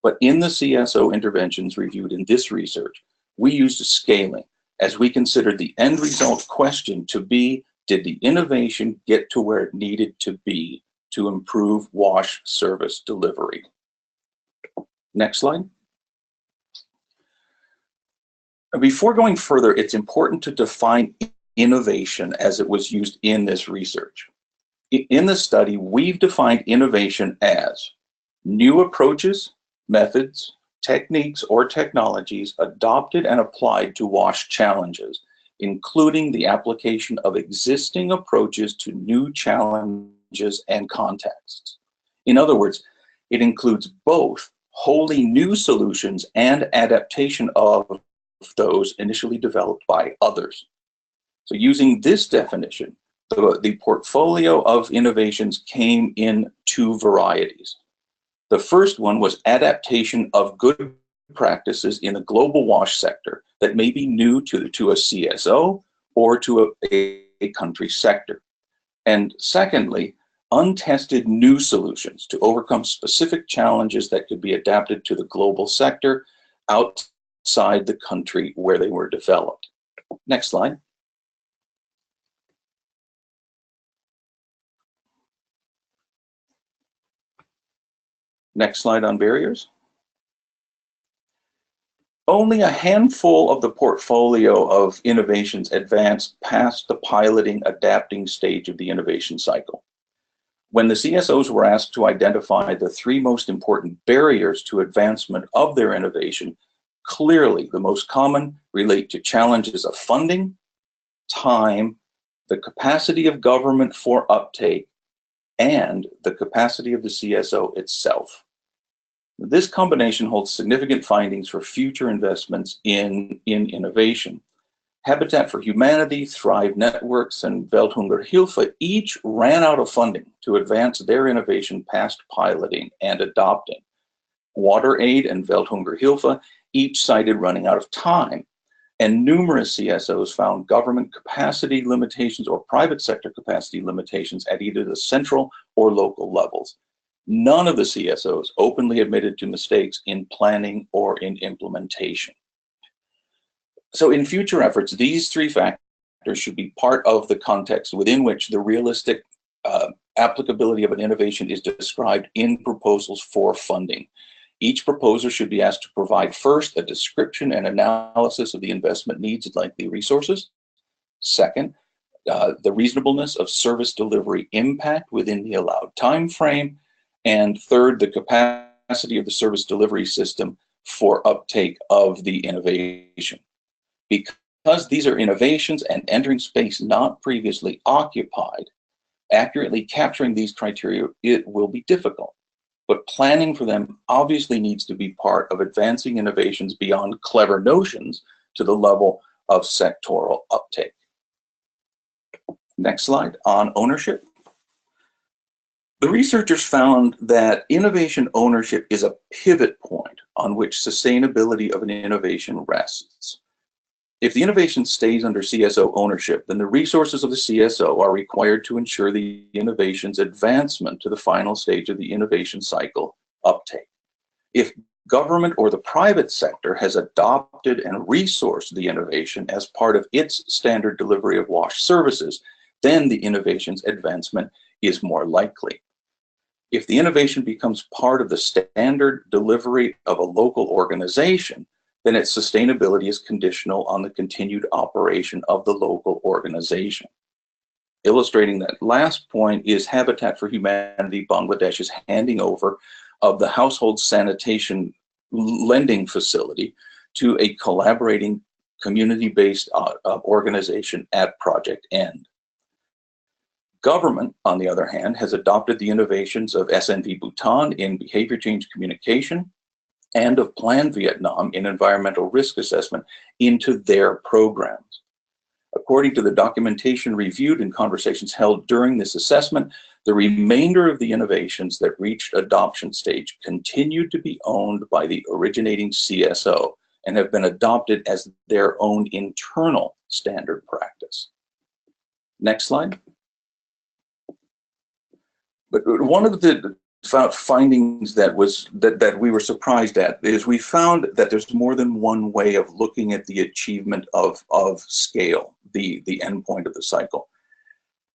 But in the CSO interventions reviewed in this research, we used scaling, as we considered the end result question to be, did the innovation get to where it needed to be to improve WASH service delivery? Next slide. Before going further, it's important to define innovation as it was used in this research. In the study, we've defined innovation as new approaches, methods, techniques, or technologies adopted and applied to WASH challenges, including the application of existing approaches to new challenges and contexts. In other words, it includes both wholly new solutions and adaptation of those initially developed by others. So using this definition, the portfolio of innovations came in two varieties. The first one was adaptation of good practices in the global WASH sector that may be new to a CSO or to a country sector. And secondly, untested new solutions to overcome specific challenges that could be adapted to the global sector outside the country where they were developed. Next slide. Next slide on barriers. Only a handful of the portfolio of innovations advanced past the piloting, adapting stage of the innovation cycle. When the CSOs were asked to identify the three most important barriers to advancement of their innovation, clearly the most common relate to challenges of funding, time, the capacity of government for uptake, and the capacity of the CSO itself. This combination holds significant findings for future investments in innovation. Habitat for Humanity, Thrive Networks, and Welthungerhilfe each ran out of funding to advance their innovation past piloting and adopting. WaterAid and Welthungerhilfe each cited running out of time. And numerous CSOs found government capacity limitations or private sector capacity limitations at either the central or local levels. None of the CSOs openly admitted to mistakes in planning or in implementation. So in future efforts, these three factors should be part of the context within which the realistic applicability of an innovation is described in proposals for funding. Each proposer should be asked to provide first a description and analysis of the investment needs and likely resources. Second, the reasonableness of service delivery impact within the allowed time frame. And third, the capacity of the service delivery system for uptake of the innovation. Because these are innovations and entering space not previously occupied, accurately capturing these criteria, it will be difficult. But planning for them obviously needs to be part of advancing innovations beyond clever notions to the level of sectoral uptake. Next slide, on ownership. The researchers found that innovation ownership is a pivot point on which sustainability of an innovation rests. If the innovation stays under CSO ownership, then the resources of the CSO are required to ensure the innovation's advancement to the final stage of the innovation cycle, uptake. If government or the private sector has adopted and resourced the innovation as part of its standard delivery of WASH services, then the innovation's advancement is more likely. If the innovation becomes part of the standard delivery of a local organization, then its sustainability is conditional on the continued operation of the local organization. Illustrating that last point is Habitat for Humanity Bangladesh's handing over of the household sanitation lending facility to a collaborating community-based organization at project end. Government, on the other hand, has adopted the innovations of SNV Bhutan in behavior change communication and of Plan Vietnam in environmental risk assessment into their programs. According to the documentation reviewed and conversations held during this assessment, the remainder of the innovations that reached adoption stage continued to be owned by the originating CSO and have been adopted as their own internal standard practice. Next slide. But one of the findings that we were surprised at is we found that there's more than one way of looking at the achievement of scale, the endpoint of the cycle.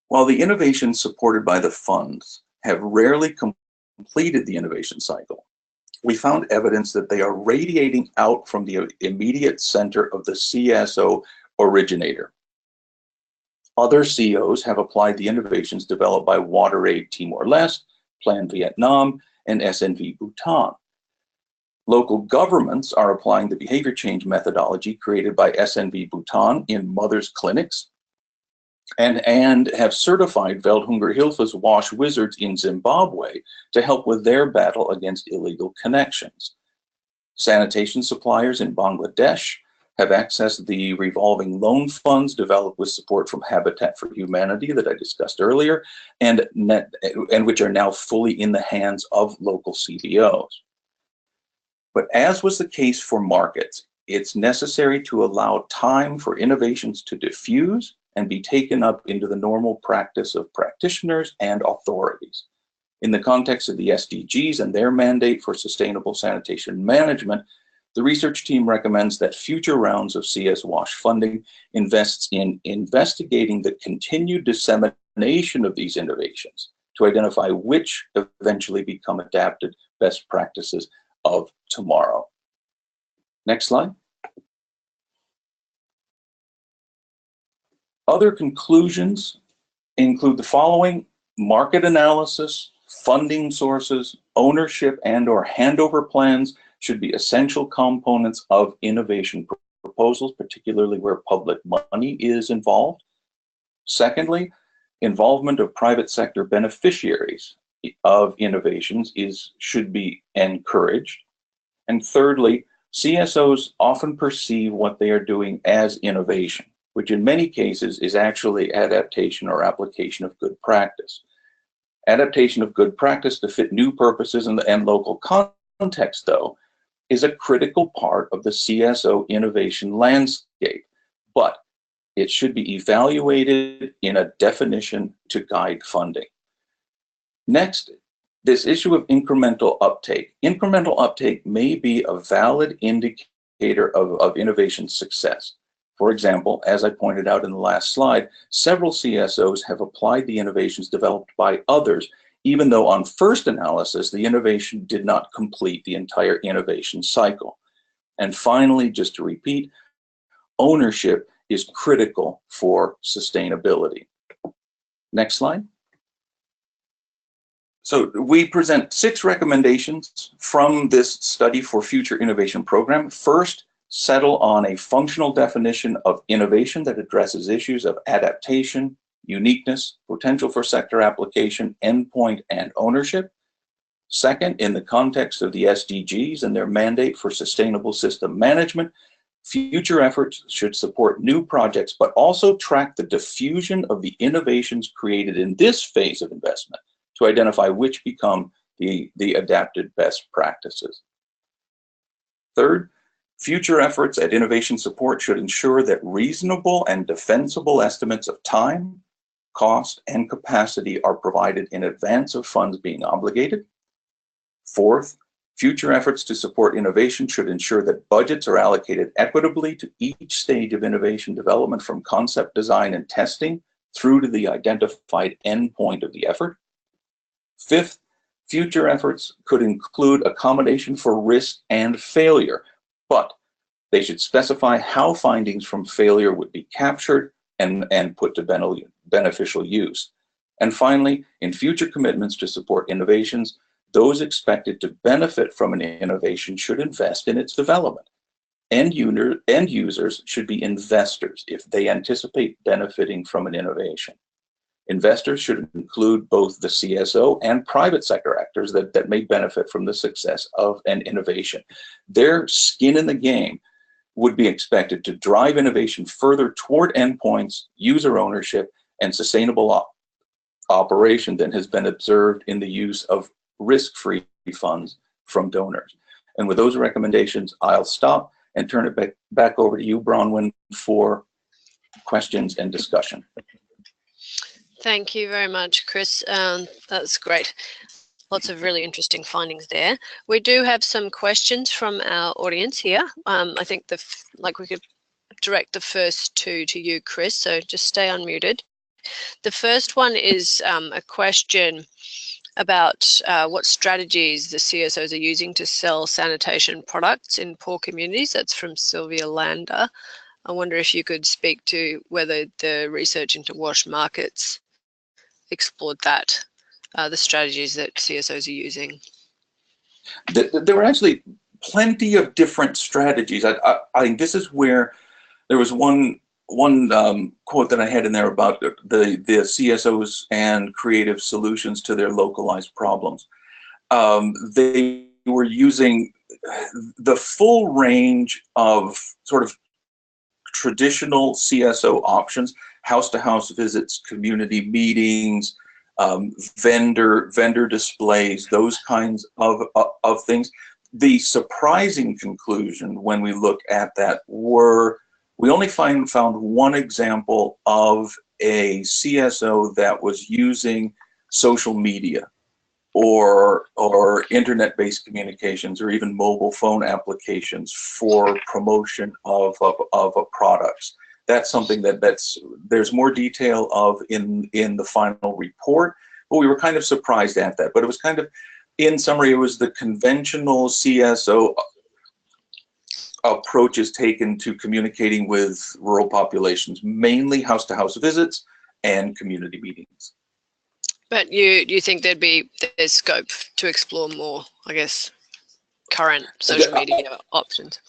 While the innovations supported by the funds have rarely completed the innovation cycle, we found evidence that they are radiating out from the immediate center of the CSO originator. Other COs have applied the innovations developed by WaterAid Timor-Leste, Plan Vietnam, and SNV Bhutan. Local governments are applying the behavior change methodology created by SNV Bhutan in mothers' clinics and have certified Veldhungerhilfe's WASH wizards in Zimbabwe to help with their battle against illegal connections. Sanitation suppliers in Bangladesh have accessed the revolving loan funds developed with support from Habitat for Humanity that I discussed earlier, and which are now fully in the hands of local CBOs. But as was the case for markets, it's necessary to allow time for innovations to diffuse and be taken up into the normal practice of practitioners and authorities. In the context of the SDGs and their mandate for sustainable sanitation management, the research team recommends that future rounds of CS WASH funding invests in investigating the continued dissemination of these innovations to identify which eventually become adapted best practices of tomorrow. Next slide. Other conclusions include the following: market analysis, funding sources, ownership and/or handover plans should be essential components of innovation proposals, particularly where public money is involved. Secondly, involvement of private sector beneficiaries of innovations should be encouraged. And thirdly, CSOs often perceive what they are doing as innovation, which in many cases is actually adaptation or application of good practice. Adaptation of good practice to fit new purposes and local context, though, is a critical part of the CSO innovation landscape, but it should be evaluated in a definition to guide funding. Next, this issue of incremental uptake. Incremental uptake may be a valid indicator of innovation success. For example, as I pointed out in the last slide, several CSOs have applied the innovations developed by others, even though on first analysis, the innovation did not complete the entire innovation cycle. And finally, just to repeat, ownership is critical for sustainability. Next slide. So we present 6 recommendations from this Study for Future Innovation program. First, settle on a functional definition of innovation that addresses issues of adaptation, uniqueness, potential for sector application, endpoint, and ownership. Second, in the context of the SDGs and their mandate for sustainable system management, future efforts should support new projects, but also track the diffusion of the innovations created in this phase of investment to identify which become the adapted best practices. Third, future efforts at innovation support should ensure that reasonable and defensible estimates of time, cost, and capacity are provided in advance of funds being obligated. Fourth, future efforts to support innovation should ensure that budgets are allocated equitably to each stage of innovation development, from concept design and testing through to the identified endpoint of the effort. Fifth, future efforts could include accommodation for risk and failure, but they should specify how findings from failure would be captured and put to beneficial use. And finally, in future commitments to support innovations, those expected to benefit from an innovation should invest in its development. End users should be investors if they anticipate benefiting from an innovation. Investors should include both the CSO and private sector actors that may benefit from the success of an innovation. Their skin in the game would be expected to drive innovation further toward endpoints, user ownership, and sustainable operation than has been observed in the use of risk-free funds from donors. And with those recommendations, I'll stop and turn it back over to you, Bronwyn, for questions and discussion. Thank you very much, Chris. That's great. Lots of really interesting findings there. We do have some questions from our audience here. I think we could direct the first 2 to you, Chris, so just stay unmuted. The first one is a question about what strategies the CSOs are using to sell sanitation products in poor communities. That's from Sylvia Lander. I wonder if you could speak to whether the research into WASH markets explored that, the strategies that CSOs are using. There were actually plenty of different strategies. I think this is where there was one quote that I had in there about the CSOs and creative solutions to their localized problems. They were using the full range of sort of traditional CSO options: house-to-house visits, community meetings, vendor displays, those kinds of things. The surprising conclusion when we look at that were, we only found one example of a CSO that was using social media or internet-based communications or even mobile phone applications for promotion of products. That's something there's more detail of in the final report, but we were kind of surprised at that. But it was kind of, in summary, it was the conventional CSO approaches taken to communicating with rural populations, mainly house-to-house visits and community meetings. But you think there's scope to explore more, I guess, current social media options?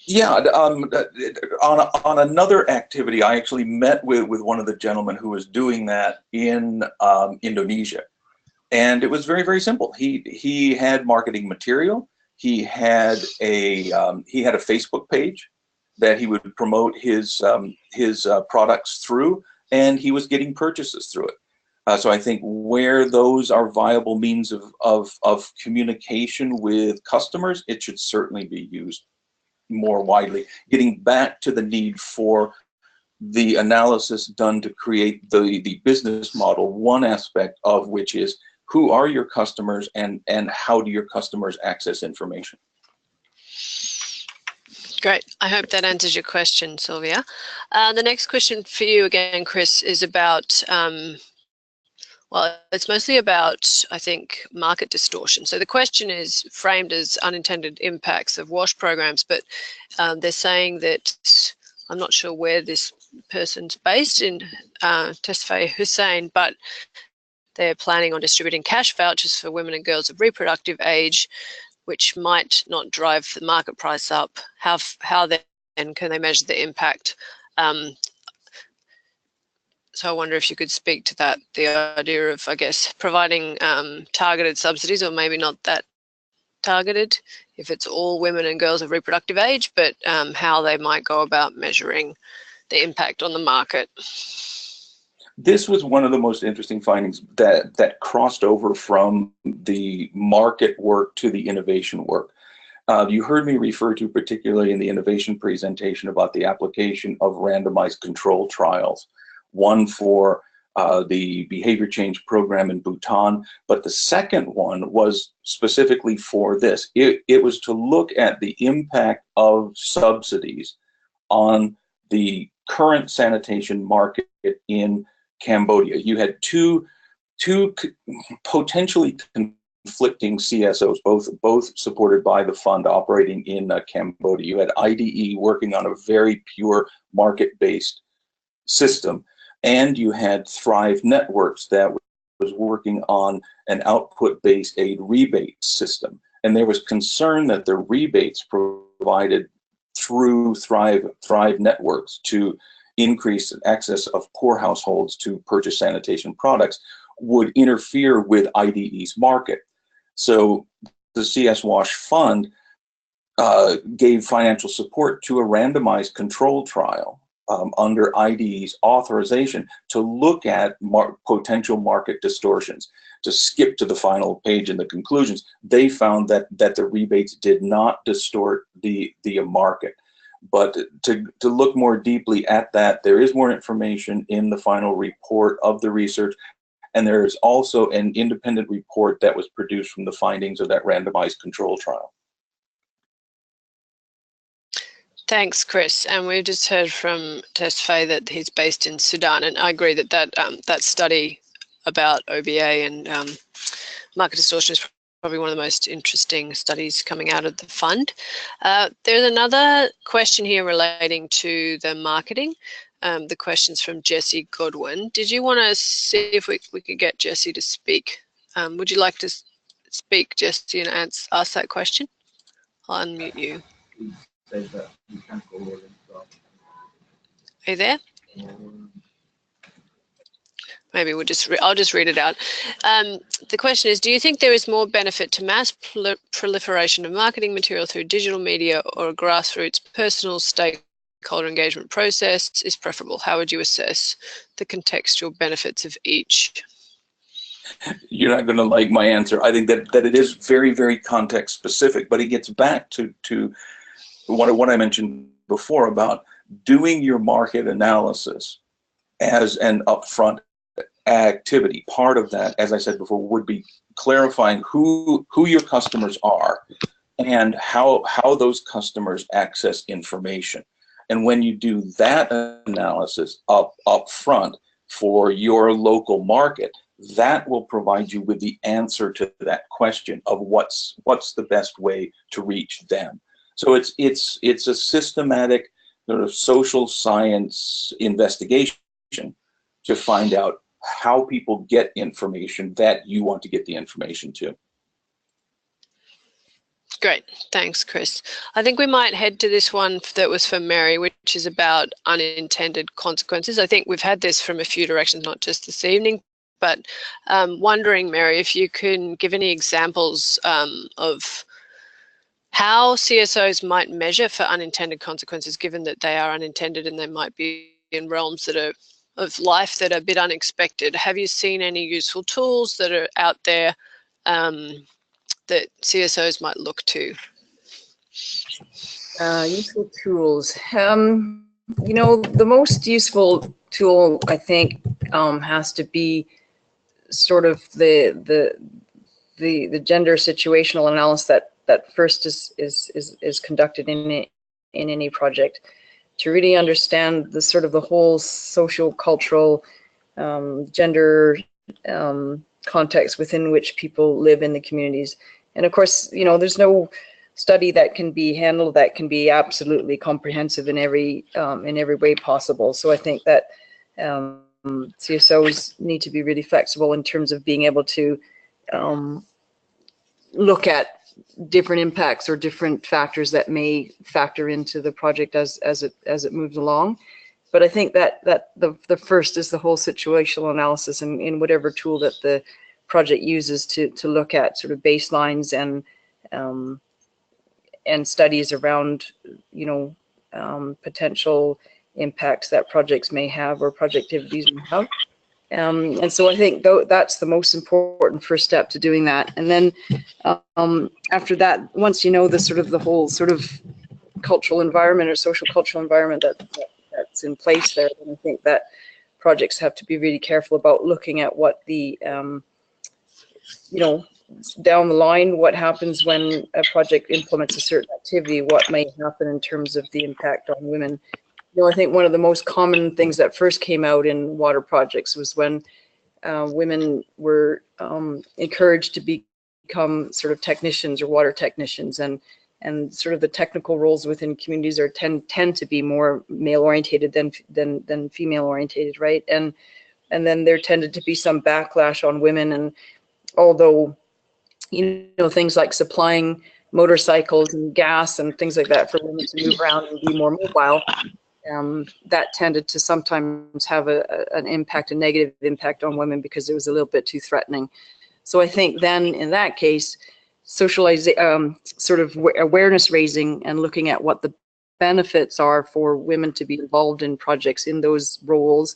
Yeah, on another activity, I actually met with one of the gentlemen who was doing that in Indonesia, and it was very, very simple. He had marketing material. He had a Facebook page that he would promote his products through, and he was getting purchases through it. So I think where those are viable means of communication with customers, it should certainly be used more widely. Getting back to the need for the analysis done to create the business model, one aspect of which is who are your customers and how do your customers access information? Great. I hope that answers your question, Sylvia. The next question for you again, Chris, is about, well, it's mostly about, I think, market distortion. So the question is framed as unintended impacts of WASH programs, but they're saying that, I'm not sure where this person's based in, Tesfaye Hussein, but they're planning on distributing cash vouchers for women and girls of reproductive age, which might not drive the market price up. How then can they measure the impact? So I wonder if you could speak to that, the idea of, I guess, providing targeted subsidies, or maybe not that targeted, if it's all women and girls of reproductive age, but how they might go about measuring the impact on the market. This was one of the most interesting findings that crossed over from the market work to the innovation work. You heard me refer to, particularly in the innovation presentation, about the application of randomized control trials, one for the behavior change program in Bhutan, but the second one was specifically for this. It was to look at the impact of subsidies on the current sanitation market in Cambodia. You had two potentially conflicting CSOs, both supported by the fund, operating in Cambodia. You had IDE working on a very pure market-based system, and you had Thrive Networks that was working on an output-based aid rebate system. And there was concern that the rebates provided through Thrive Networks to increase access of poor households to purchase sanitation products would interfere with IDE's market. So the CS WASH fund gave financial support to a randomized control trial under IDE's authorization to look at potential market distortions. To skip to the final page in the conclusions, they found that the rebates did not distort the market. But to look more deeply at that, there is more information in the final report of the research, and there is also an independent report that was produced from the findings of that randomized control trial. Thanks, Chris. And we've just heard from Tesfaye that he's based in Sudan, and I agree that that study about OBA and market distortion is probably one of the most interesting studies coming out of the fund. There's another question here relating to the marketing. The question's from Jesse Godwin. Did you want to see if we could get Jesse to speak? Would you like to speak, Jesse, and ask that question? I'll unmute you. Are you there? Maybe I'll just read it out. The question is, do you think there is more benefit to mass proliferation of marketing material through digital media, or a grassroots personal stakeholder engagement process is preferable? How would you assess the contextual benefits of each? You're not going to like my answer. I think that it is very, very context specific, but it gets back to what I mentioned before about doing your market analysis as an upfront activity. Part of that, as I said before, would be clarifying who your customers are and how those customers access information. And when you do that analysis up front for your local market, that will provide you with the answer to that question of what's the best way to reach them. So it's a systematic sort of social science investigation to find out how people get information that you want to get the information to. Great, thanks, Chris. I think we might head to this one that was for Mary, which is about unintended consequences. I think we've had this from a few directions, not just this evening, but wondering, Mary, if you can give any examples of how CSOs might measure for unintended consequences, given that they are unintended and they might be in realms that are life that are a bit unexpected. Have you seen any useful tools that are out there that CSOs might look to? Useful tools. You know, the most useful tool, I think, has to be sort of the gender situational analysis that first is conducted in any project, to really understand the sort of the whole social, cultural, gender context within which people live in the communities. And of course, you know, there's no study that can be handled that can be absolutely comprehensive in every way possible. So I think that CSOs need to be really flexible in terms of being able to look at different impacts or different factors that may factor into the project as it moves along. But I think that the first is the whole situational analysis in whatever tool that the project uses to look at sort of baselines and studies around, you know, potential impacts that projects may have or project activities may have. And so I think that's the most important first step to doing that. And then after that, once you know the whole sort of cultural environment or social cultural environment that's in place there, then I think that projects have to be really careful about looking at what the, you know, down the line, what happens when a project implements a certain activity, what may happen in terms of the impact on women. You know, I think one of the most common things that first came out in water projects was when women were encouraged to become sort of technicians or water technicians, and sort of the technical roles within communities are tend to be more male orientated than female orientated, right? And then there tended to be some backlash on women, and although, you know, things like supplying motorcycles and gas and things like that for women to move around and be more mobile, that tended to sometimes have a negative impact on women because it was a little bit too threatening. So I think then in that case, sort of awareness raising and looking at what the benefits are for women to be involved in projects in those roles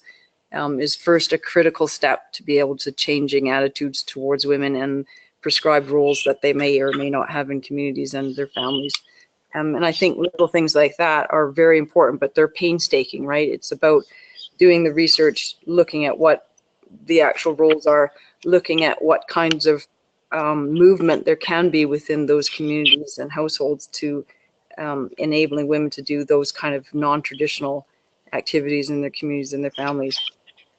is first a critical step to be able to changing attitudes towards women and prescribed roles that they may or may not have in communities and their families. And I think little things like that are very important, but they're painstaking, right? It's about doing the research, looking at what the actual roles are, looking at what kinds of movement there can be within those communities and households to enabling women to do those kind of non-traditional activities in their communities and their families.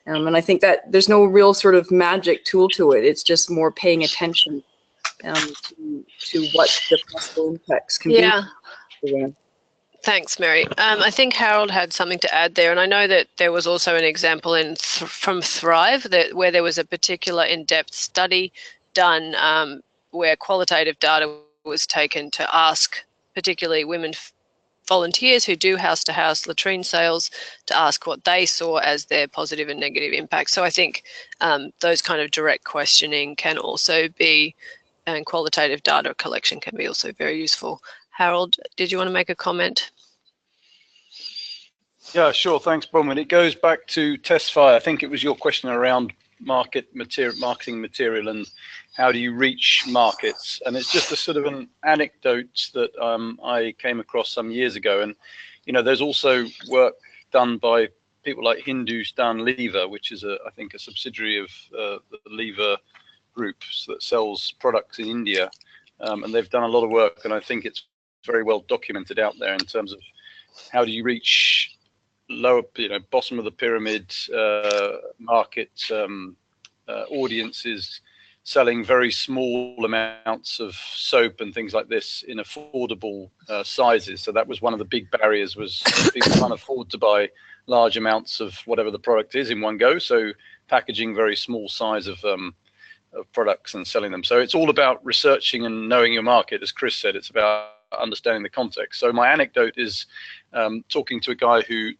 And I think that there's no real sort of magic tool to it. It's just more paying attention to what the possible impacts can be. Thanks, Mary. I think Harold had something to add there, and I know that there was also an example from Thrive where there was a particular in-depth study done where qualitative data was taken to ask particularly women volunteers who do house-to-house latrine sales to ask what they saw as their positive and negative impacts. So I think those kind of direct questioning can also be, and qualitative data collection can be also very useful. Harold, did you want to make a comment? Yeah, sure. Thanks, Bronwyn. It goes back to Testify. I think it was your question around marketing material and how do you reach markets. And it's just a sort of an anecdote that I came across some years ago. And, you know, there's also work done by people like Hindustan Lever, which is, I think, a subsidiary of the Lever Group that sells products in India. And they've done a lot of work, and I think it's very well documented out there in terms of how do you reach lower, you know, bottom of the pyramid market audiences selling very small amounts of soap and things like this in affordable sizes. So that was one of the big barriers, was people can't afford to buy large amounts of whatever the product is in one go. So packaging very small size of products and selling them. So it's all about researching and knowing your market. As Chris said, it's about understanding the context. So my anecdote is talking to a guy who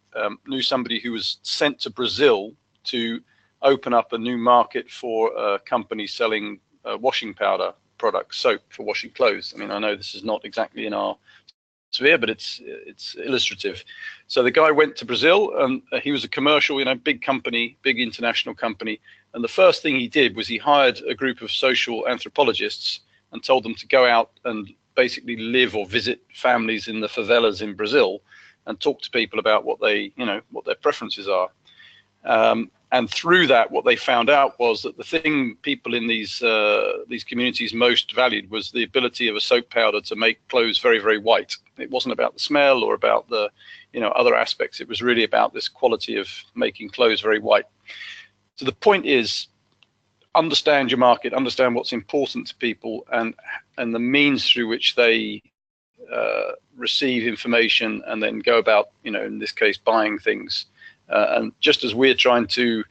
knew somebody who was sent to Brazil to open up a new market for a company selling washing powder products, soap for washing clothes. I mean, I know this is not exactly in our severe, but it's illustrative. So the guy went to Brazil, and he was a commercial, big company, big international company. And the first thing he did was he hired a group of social anthropologists and told them to go out and basically live or visit families in the favelas in Brazil and talk to people about what what their preferences are. And through that, what they found out was that the thing people in these communities most valued was the ability of a soap powder to make clothes very, very white. It wasn't about the smell or about the other aspects. It was really about this quality of making clothes very white. So the point is, understand your market, understand what's important to people, and the means through which they receive information and then go about, in this case, buying things. And just as we're trying to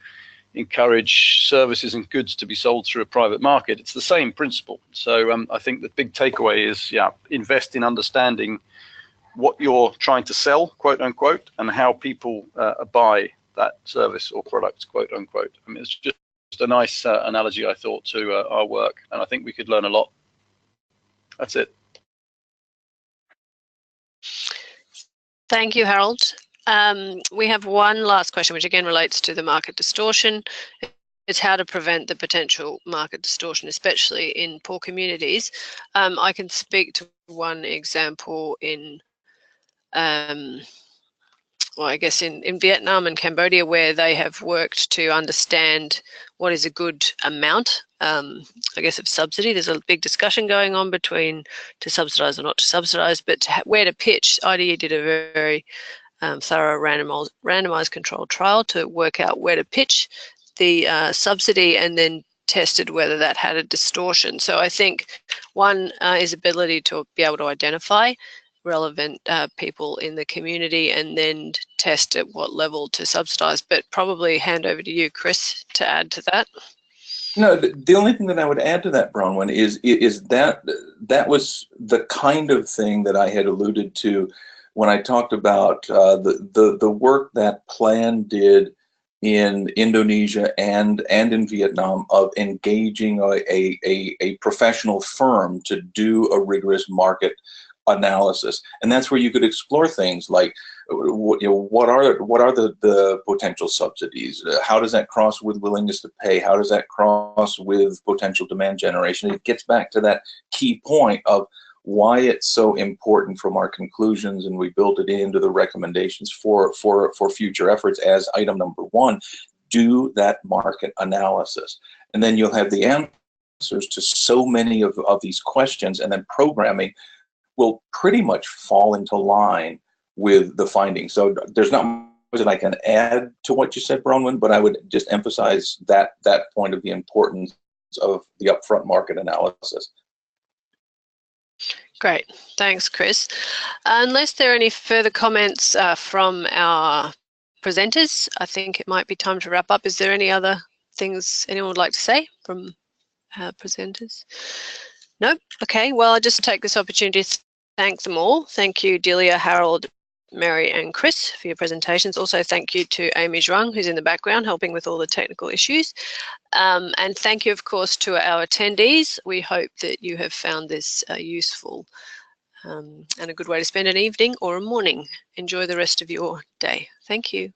encourage services and goods to be sold through a private market, it's the same principle. So I think the big takeaway is, invest in understanding what you're trying to sell, quote unquote, and how people buy that service or product, quote unquote. I mean, it's just a nice analogy, I thought, to our work, and I think we could learn a lot. That's it. Thank you, Harold. We have one last question, which again relates to the market distortion. It's how to prevent the potential market distortion, especially in poor communities. I can speak to one example in, well, I guess in Vietnam and Cambodia, where they have worked to understand what is a good amount, I guess, of subsidy. There's a big discussion going on between to subsidise or not to subsidise, but where to pitch. IDE did a very thorough randomised controlled trial to work out where to pitch the subsidy, and then tested whether that had a distortion. So I think one is ability to be able to identify relevant people in the community and then test at what level to subsidise, but probably hand over to you, Chris, to add to that. No, the only thing that I would add to that, Bronwyn, is that was the kind of thing that I had alluded to when I talked about the work that Plan did in Indonesia and in Vietnam of engaging a professional firm to do a rigorous market analysis. And that's where you could explore things like, what are the potential subsidies? How does that cross with willingness to pay? How does that cross with potential demand generation? It gets back to that key point of why it's so important from our conclusions, and we built it into the recommendations for future efforts as item number one. Do that market analysis, and then you'll have the answers to so many of these questions, and then programming will pretty much fall into line with the findings. So there's not much that I can add to what you said, Bronwyn, but I would just emphasize that point of the importance of the upfront market analysis. Great, thanks, Chris. Unless there are any further comments from our presenters, I think it might be time to wrap up. Is there any other things anyone would like to say from our presenters? No? Okay, well, I'll just take this opportunity to thank them all. Thank you, Delia, Harold, Mary and Chris for your presentations. Also, thank you to Amy Zhuang, who's in the background helping with all the technical issues. And thank you, of course, to our attendees. We hope that you have found this useful and a good way to spend an evening or a morning. Enjoy the rest of your day. Thank you.